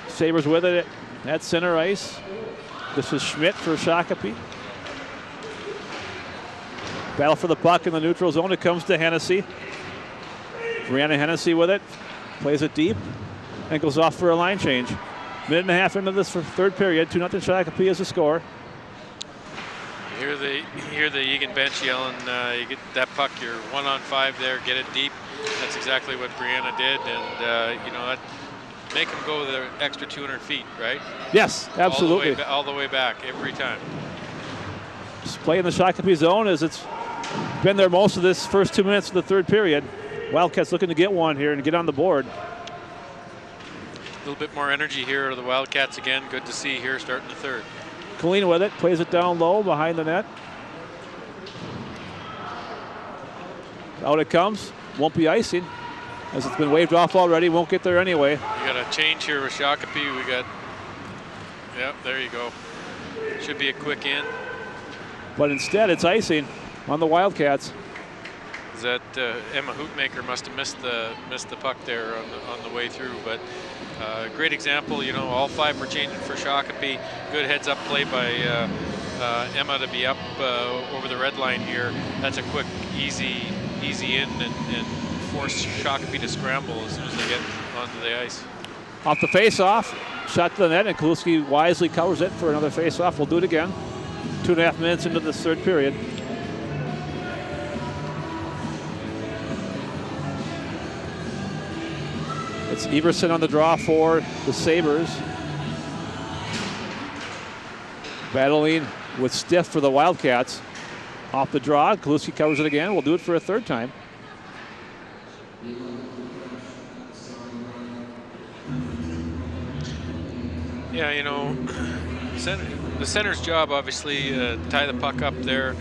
Sabres with it at center ice. This is Schmidt for Shakopee. Battle for the puck in the neutral zone. It comes to Hennessy. Brianna Hennessy with it. Plays it deep. And goes off for a line change. Minute and a half into this third period. 2-0 Shakopee is the score.
You hear the Eagan bench yelling, you get that puck, you're 1-on-5 there, get it deep. That's exactly what Brianna did. And, that make them go the extra 200 feet, right?
Yes, absolutely.
All the way back, every time.
Just play in the Shakopee zone as it's been there most of this first 2 minutes of the third period. Wildcats looking to get one here and get on the board.
A little bit more energy here to the Wildcats again. Good to see here starting the third.
Colleen with it, plays it down low behind the net. Out it comes, won't be icing as it's been waved off already, won't get there anyway.
We got a change here with Shakopee. We got, yep, there you go. Should be a quick in.
But instead it's icing on the Wildcats.
Is that Emma Hoopmaker must have missed the puck there on the way through, but great example. All 5 were changing for Shakopee. Good heads-up play by Emma to be up over the red line here. That's a quick, easy in and force Shakopee to scramble as soon as they get onto the ice.
Off the face-off, shot to the net, and Kaluski wisely covers it for another face-off. We'll do it again. 2.5 minutes into this third period. It's Everson on the draw for the Sabres. Battling with Stiff for the Wildcats. Off the draw, Kaluski covers it again. We'll do it for a third time.
Yeah, the center's job, obviously, tie the puck up there.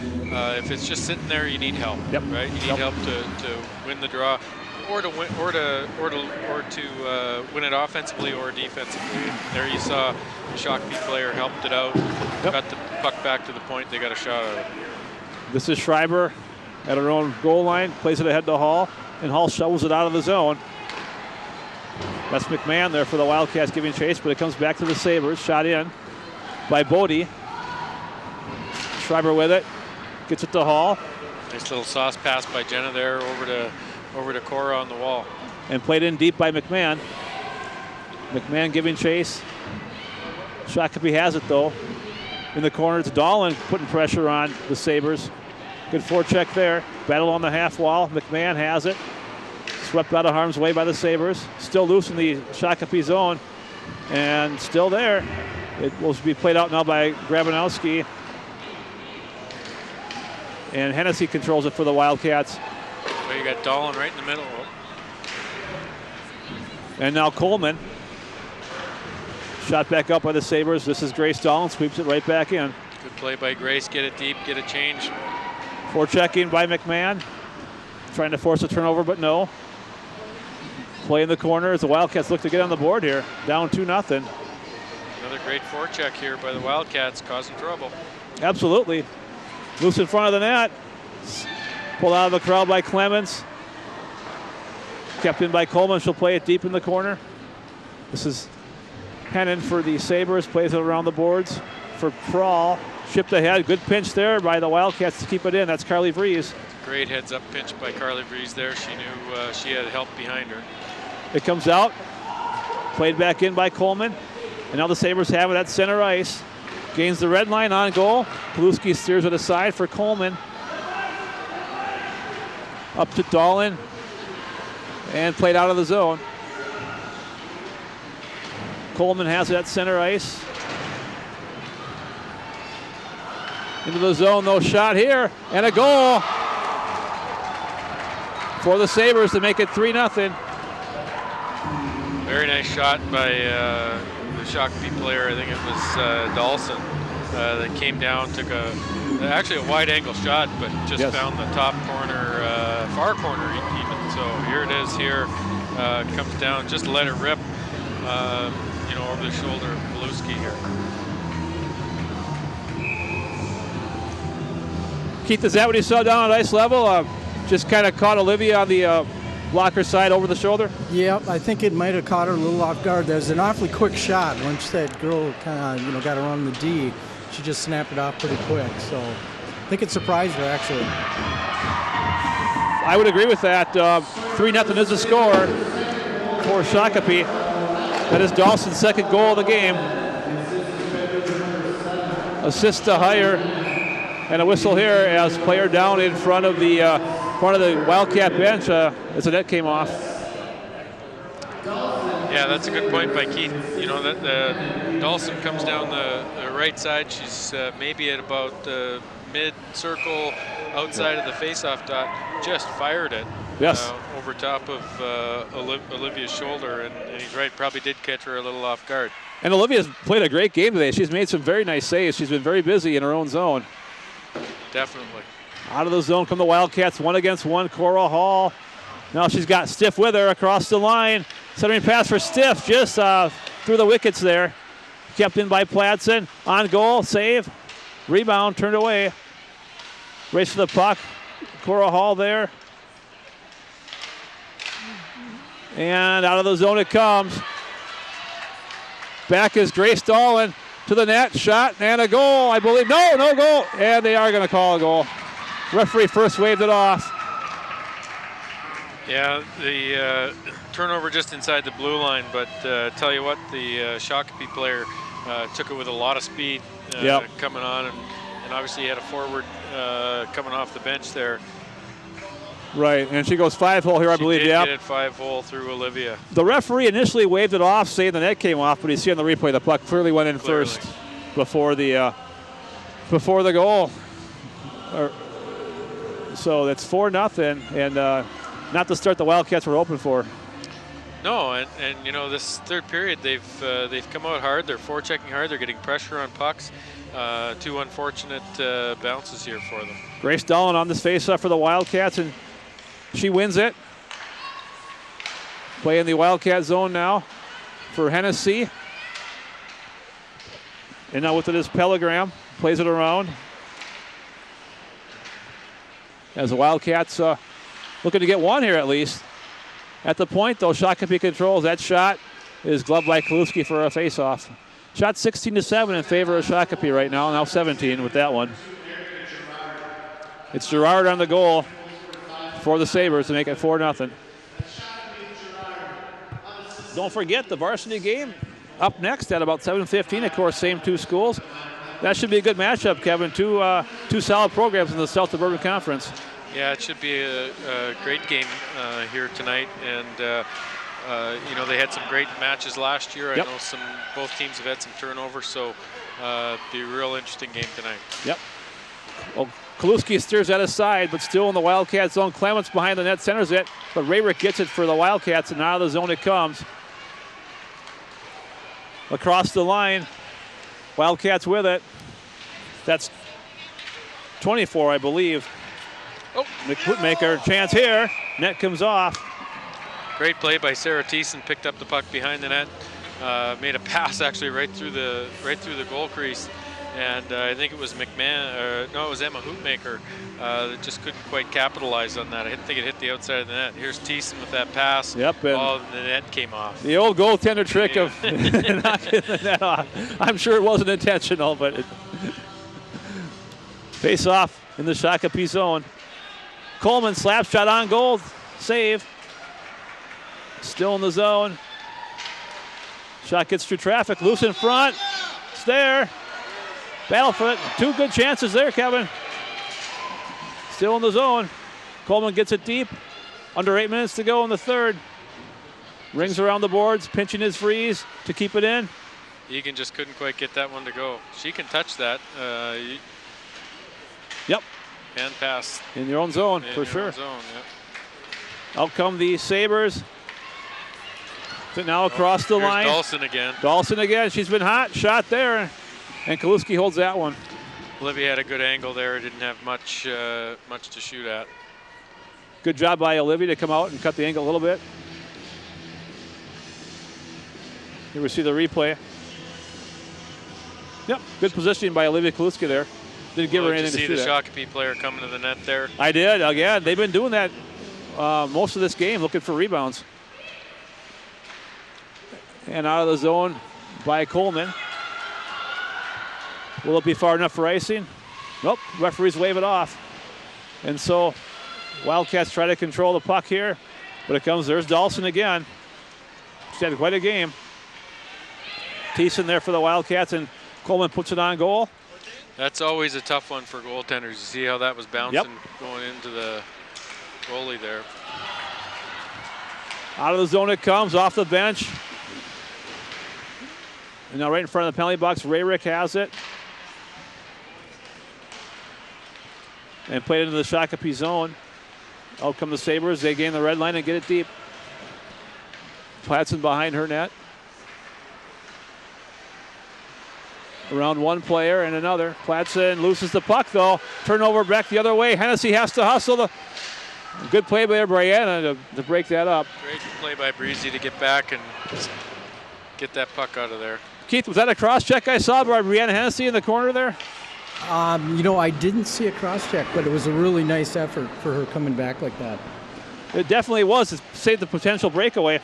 If it's just sitting there, you need help,
yep.
right? You need help to win the draw, or to win it offensively or defensively. There you saw the Shakopee player helped it out,
yep.
Got the puck back to the point. They got a shot at it.
This is Schreiber at her own goal line, plays it ahead to Hall, and Hall shovels it out of the zone. That's McMahon there for the Wildcats giving chase, but it comes back to the Sabres. Shot in by Bodie. Schreiber with it, gets it to Hall.
Nice little sauce pass by Jenna there over to Cora on the wall.
And played in deep by McMahon. McMahon giving chase. Shakopee has it though. In the corner, it's Dolan putting pressure on the Sabres. Good forecheck there. Battle on the half wall. McMahon has it. Swept out of harm's way by the Sabres. Still loose in the Shakopee zone. And still there. It will be played out now by Grabanowski. And Hennessy controls it for the Wildcats.
Well, you got Dolan right in the middle.
And now Coleman. Shot back up by the Sabres. This is Grace Dolan. Sweeps it right back in.
Good play by Grace. Get it deep. Get a change.
Forechecking by McMahon. Trying to force a turnover, but no. Play in the corner as the Wildcats look to get on the board here. Down 2-0.
Another great forecheck here by the Wildcats, causing trouble.
Absolutely. Loose in front of the net. Pulled out of the crowd by Clemens. Kept in by Coleman. She'll play it deep in the corner. This is Hennon for the Sabers. Plays it around the boards for Prawl. Shipped ahead. Good pinch there by the Wildcats to keep it in. That's Carly Vries.
Great heads-up pinch by Carly Vries there. She knew she had help behind her.
It comes out. Played back in by Coleman. And now the Sabers have it at center ice. Gains the red line on goal. Paluski steers it aside for Coleman. Up to Dahlin. And played out of the zone. Coleman has it at center ice. Into the zone, no shot here. And a goal for the Sabers to make it 3-0.
Very nice shot by the Shakopee player. I think it was Dawson that came down, took actually a wide angle shot, but just found the top corner, far corner even. So here it is here. Comes down, just let it rip, over the shoulder of Paluski here.
Keith, is that what you saw down at ice level? Just kind of caught Olivia on the blocker side over the shoulder?
Yep, I think it might have caught her a little off guard. That was an awfully quick shot. Once that girl kind of, got her on the D, she just snapped it off pretty quick. So I think it surprised her, actually.
I would agree with that. 3-0 is the score for Shakopee. That is Dawson's second goal of the game. Assist to Heyer. And a whistle here as player down in front of the Wildcat bench as the net came off.
Yeah, that's a good point by Keith. That Dawson comes down the right side. She's maybe at about the mid-circle outside of the face-off dot. Just fired it over top of Olivia's shoulder, and he's right, probably did catch her a little off guard.
And Olivia's played a great game today. She's made some very nice saves. She's been very busy in her own zone.
Definitely.
Out of the zone come the Wildcats, 1-against-1, Cora Hall. Now she's got Stiff with her across the line. Centering pass for Stiff, just through the wickets there. Kept in by Platson. On goal, save. Rebound, turned away. Race for the puck. Cora Hall there. And out of the zone it comes. Back is Grace Dahlin to the net. Shot and a goal, I believe. No goal. And they are going to call a goal. Referee first waved it off.
Yeah, the turnover just inside the blue line, but tell you what, the Shakopee player took it with a lot of speed coming on, and obviously he had a forward coming off the bench there.
Right, and she goes 5-hole here, I believe.
She did get it 5-hole through Olivia.
The referee initially waved it off, saying the net came off, but you see on the replay the puck clearly went in first before the goal. So that's 4-0, and not the start the Wildcats were hoping for.
No, and this third period they've come out hard. They're forechecking hard. They're getting pressure on pucks. Two unfortunate bounces here for them.
Grace Dahlin on this faceoff for the Wildcats, and she wins it. Playing the Wildcat zone now for Hennessy. And now with it is Pellegram. Plays it around. As the Wildcats looking to get one here at least. At the point, though, Shakopee controls. That shot is gloved by Kaluski for a faceoff. Shot 16-7 in favor of Shakopee right now 17 with that one. It's Gerard on the goal for the Sabers to make it 4-0. Don't forget the varsity game up next at about 7:15. Of course, same two schools. That should be a good matchup, Kevin. Two solid programs in the South Suburban Conference.
Yeah, it should be a great game here tonight, and they had some great matches last year. I know both teams have had some turnover, so be a real interesting game tonight. Yep.
Well, Kaluski steers that aside, but still in the Wildcat zone. Clements behind the net centers it, but Rayrick gets it for the Wildcats, and out of the zone it comes. Across the line, Wildcats with it. That's 24, I believe.
Oh,
McPutmaker, chance here. Net comes off.
Great play by Sarah Thiessen, picked up the puck behind the net. made a pass actually right through the goal crease, and I think it was McMahon. No, it was Emma Hoopmaker that just couldn't quite capitalize on that. I think it hit the outside of the net. Here's Thiessen with that pass.
Yep.
And the net came off.
The old goaltender trick of knocking the net off. I'm sure it wasn't intentional, but face off in the Shakopee zone. Coleman slap shot on goal. Save. Still in the zone. Shot gets through traffic. Loose in front. It's there. Battle for it. 2 good chances there, Kevin. Still in the zone. Coleman gets it deep. Under 8 minutes to go in the third. Rings around the boards, pinching his freeze to keep it in.
Eagan just couldn't quite get that one to go. She can touch that.
Yep.
And pass.
In your own zone, for sure.
Zone, yep.
Out come the Sabers. Now across the line.
Dawson again.
Dawson again. She's been hot. Shot there. And Kaluski holds that one.
Olivia had a good angle there. Didn't have much to shoot at.
Good job by Olivia to come out and cut the angle a little bit. Here we see the replay. Yep, good positioning by Olivia Kaluski there. Didn't give her anything to shoot
at. Did you see the
at.
Shakopee player coming to the net there?
I did. Again, they've been doing that most of this game, looking for rebounds. And out of the zone by Coleman. Will it be far enough for icing? Nope, referees wave it off. And so Wildcats try to control the puck here, but there's Dawson again. She's had quite a game. Thiessen there for the Wildcats, and Coleman puts it on goal.
That's always a tough one for goaltenders. You see how that was bouncing going into the goalie there.
Out of the zone it comes, off the bench. And now right in front of the penalty box, Rayrick has it. And played into the Shakopee zone. Out come the Sabers. They gain the red line and get it deep. Platson behind her net. Around one player and another. Platson loses the puck though. Turnover back the other way. Hennessy has to hustle. Good play by Brianna to break that up.
Great play by Breezy to get back and get that puck out of there.
Keith, was that a cross check I saw by Brianna Hennessy in the corner there?
I didn't see a cross check, but it was a really nice effort for her coming back like that.
It definitely was. It saved the potential breakaway.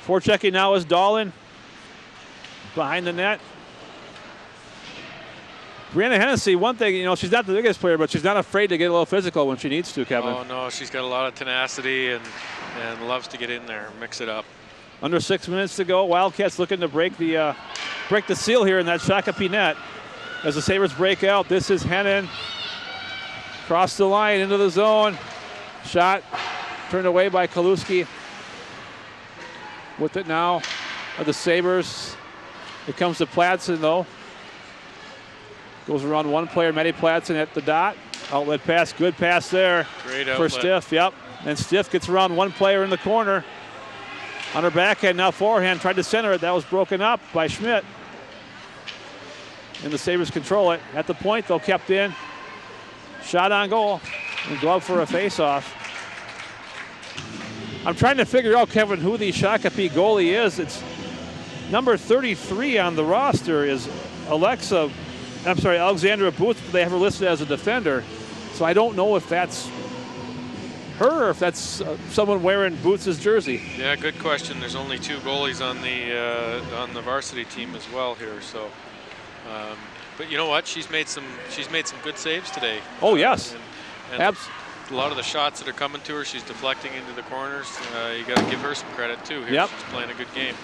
Forechecking now is Dahlin behind the net. Brianna Hennessy, one thing, she's not the biggest player, but she's not afraid to get a little physical when she needs to, Kevin.
Oh, no, she's got a lot of tenacity and loves to get in there, mix it up.
Under 6 minutes to go. Wildcats looking to break the seal here in that Shakopee net. As the Sabres break out, this is Hennon. Cross the line into the zone. Shot turned away by Kaluski. With it now are the Sabres. It comes to Platson though. Goes around one player, Maddie Platson at the dot. Outlet pass, good pass there.
Great
for
outlet.
Stiff, yep. And Stiff gets around one player in the corner. On her backhand, now forehand, tried to center it. That was broken up by Schmidt. And the Sabres control it. At the point, though, kept in. Shot on goal. And glove for a face-off. I'm trying to figure out, Kevin, who the Shakopee goalie is. It's number 33 on the roster is Alexandra Boots, but they have her listed as a defender. So I don't know if that's her or if that's someone wearing Boots' jersey.
Yeah, good question. There's only 2 goalies on the varsity team as well here. So, but you know what? She's made some good saves today.
Oh yes,
and a lot of the shots that are coming to her, she's deflecting into the corners. You got to give her some credit too. Here, she's playing a good game.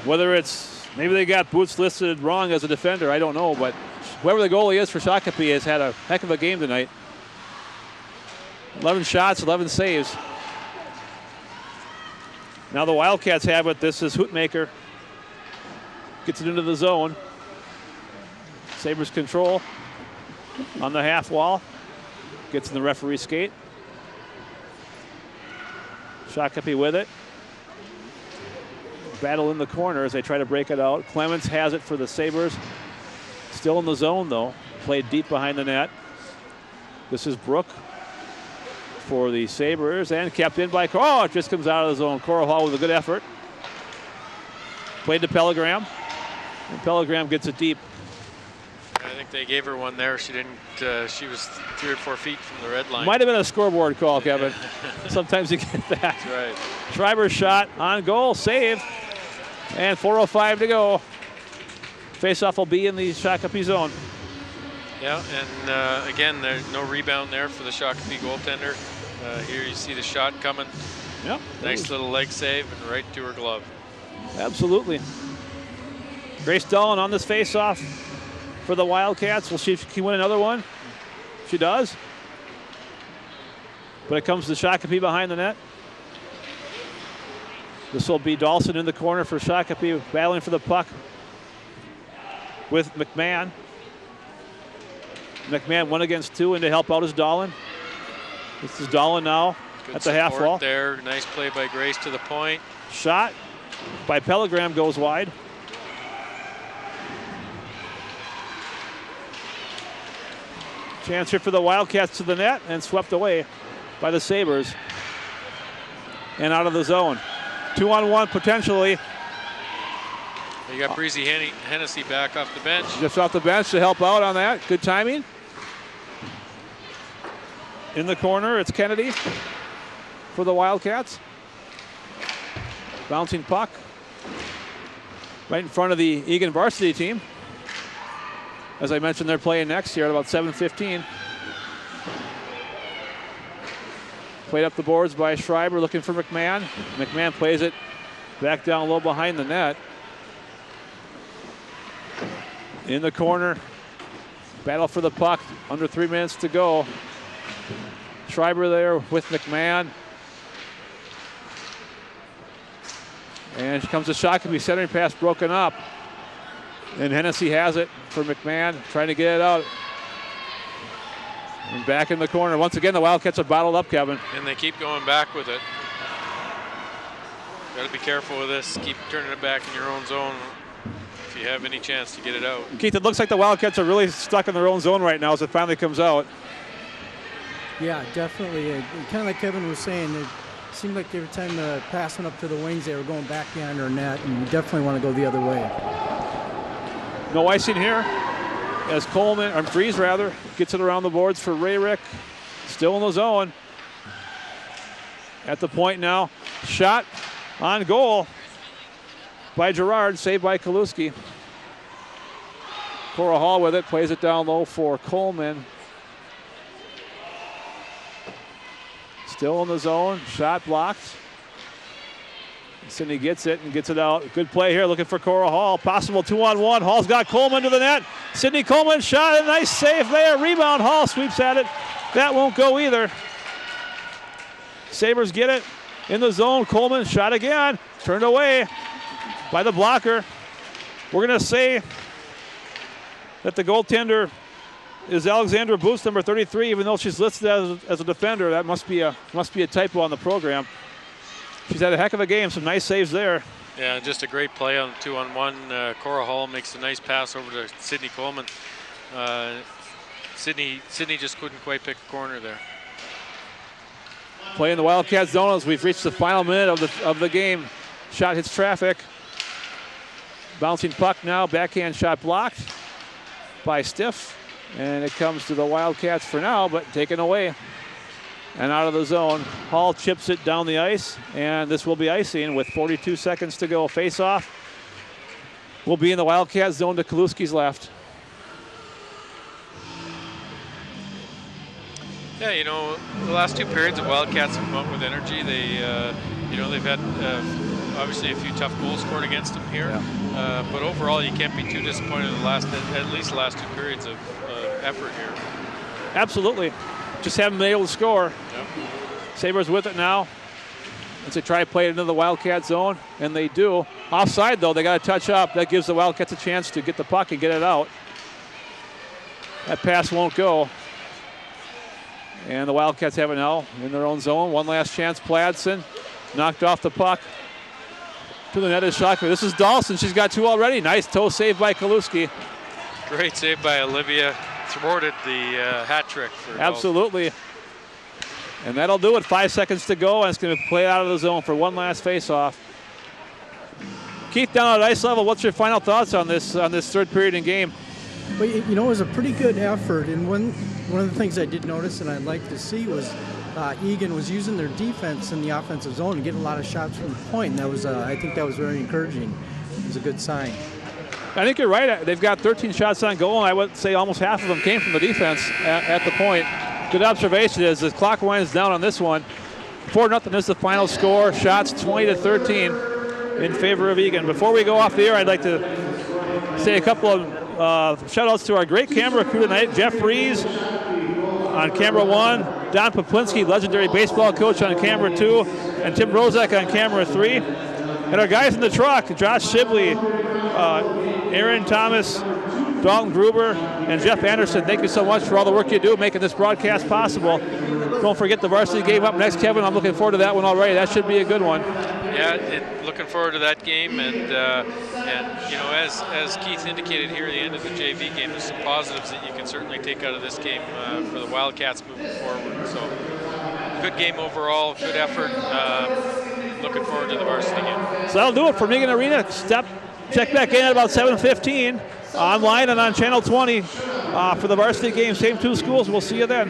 Whether it's maybe they got Boots listed wrong as a defender, I don't know. But whoever the goalie is for Shakopee has had a heck of a game tonight. 11 shots, 11 saves. Now the Wildcats have it. This is Hootmaker. Gets it into the zone. Sabres control on the half wall. Gets in the referee skate. Shakopee with it. Battle in the corner as they try to break it out. Clemens has it for the Sabres. Still in the zone though. Played deep behind the net. This is Brooke for the Sabres and kept in by it just comes out of the zone. Coral Hall with a good effort. Played to Pellegram. And Pellegram gets it deep.
I think they gave her one there. She didn't. She was 3 or 4 feet from the red line.
Might have been a scoreboard call, Kevin. Sometimes you get that.
That's right.
Schreiber's shot on goal, save. And 4:05 to go. Faceoff will be in the Shakopee zone.
Yeah, and again, there's no rebound there for the Shakopee goaltender. Here you see the shot coming.
Yep.
Nice little leg save and right to her glove.
Absolutely. Grace Dolan on this faceoff for the Wildcats. We'll see if she can win another one. She does. But it comes to Shakopee behind the net. This will be Dawson in the corner for Shakopee, battling for the puck with McMahon. McMahon 1 against 2, and to help out is Dolan. This is Dolan now
Good
at the half wall.
There, nice play by Grace to the point.
Shot by Pellegram goes wide. Chance here for the Wildcats to the net and swept away by the Sabers. And out of the zone. 2-on-1 potentially.
You got Breezy Hennessy back off the bench.
Just off the bench to help out on that. Good timing. In the corner, it's Kennedy for the Wildcats. Bouncing puck. Right in front of the Eagan varsity team. As I mentioned, they're playing next year at about 7:15. Played up the boards by Schreiber, looking for McMahon. McMahon plays it back down low behind the net. In the corner, battle for the puck, under 3 minutes to go. Schreiber there with McMahon. And here comes the Shakopee centering pass broken up. And Hennessy has it for McMahon, trying to get it out. And back in the corner. Once again, the Wildcats are bottled up, Kevin.
And they keep going back with it. Got to be careful with this. Keep turning it back in your own zone if you have any chance to get it out.
Keith, it looks like the Wildcats are really stuck in their own zone right now as it finally comes out.
Yeah, definitely. Kind of like Kevin was saying, it seemed like every time the pass went up to the wings, they were going back behind their net, and you definitely want to go the other way.
No icing here as Coleman, or Freeze rather, gets it around the boards for Rayrick. Still in the zone. At the point now, shot on goal by Gerard, saved by Kaluski. Cora Hall with it, plays it down low for Coleman. Still in the zone, shot blocked. Sidney gets it and gets it out. Good play here, looking for Cora Hall. Possible 2-on-1. Hall's got Coleman to the net. Sidney Coleman shot, a nice save there. Rebound, Hall sweeps at it. That won't go either. Sabers get it in the zone. Coleman shot again, turned away by the blocker. We're gonna say that the goaltender is Alexandra Booth, number 33, even though she's listed as a defender. That must be a typo on the program. She's had a heck of a game, some nice saves there.
Yeah, just a great play on 2-on-1. Cora Hall makes a nice pass over to Sidney Coleman. Sidney just couldn't quite pick a corner there.
Playing the Wildcats zone as we've reached the final minute of the game. Shot hits traffic. Bouncing puck now, backhand shot blocked by Stiff. And it comes to the Wildcats for now, but taken away and out of the zone. Hall chips it down the ice, and this will be icing with 42 seconds to go. Face off will be in the Wildcats zone to Kaluski's left.
Yeah, you know, the last 2 periods of Wildcats have come up with energy. They've had obviously a few tough goals scored against them here. Yeah. But overall, you can't be too disappointed in at least the last 2 periods of effort here.
Absolutely. Just haven't been able to score.
Yep.
Sabres with it now. As they try to play it into the Wildcat zone, and they do. Offside, though, they got to touch up. That gives the Wildcats a chance to get the puck and get it out. That pass won't go. And the Wildcats have it now in their own zone. One last chance. Pladson knocked off the puck. To the net is Shakopee. This is Dawson. She's got 2 already. Nice toe save by Kaluski.
Great save by Olivia. Thwarted the hat trick for
Absolutely.
Dawson.
And that'll do it. 5 seconds to go, and it's going to play out of the zone for one last face-off. Keith, down at ice level, what's your final thoughts on this third period in game?
Well, you know, it was a pretty good effort, and one of the things I did notice and I'd like to see was Eagan was using their defense in the offensive zone and getting a lot of shots from the point, and that was I think that was very encouraging. It was a good sign.
I think you're right. They've got 13 shots on goal, and I would say almost half of them came from the defense at the point. Good observation as the clock winds down on this one. 4-0 is the final score. Shots 20-13 in favor of Eagan. Before we go off the air, I'd like to say a couple of shout-outs to our great camera crew tonight. Jeff Rees on camera 1, Don Poplinski, legendary baseball coach, on camera 2, and Tim Rozak on camera 3. And our guys in the truck, Josh Shibley, Aaron Thomas, Dalton Gruber, and Jeff Anderson, thank you so much for all the work you do making this broadcast possible. Don't forget the varsity game up next, Kevin. I'm looking forward to that one already. That should be a good one.
Yeah, looking forward to that game, and you know, as Keith indicated here at the end of the JV game, there's some positives that you can certainly take out of this game for the Wildcats moving forward. So, good game overall, good effort. Looking forward to the varsity game.
So that'll do it for Eagan Arena. Check back in at about 7:15 online and on Channel 20 for the varsity game. Same two schools. We'll see you then.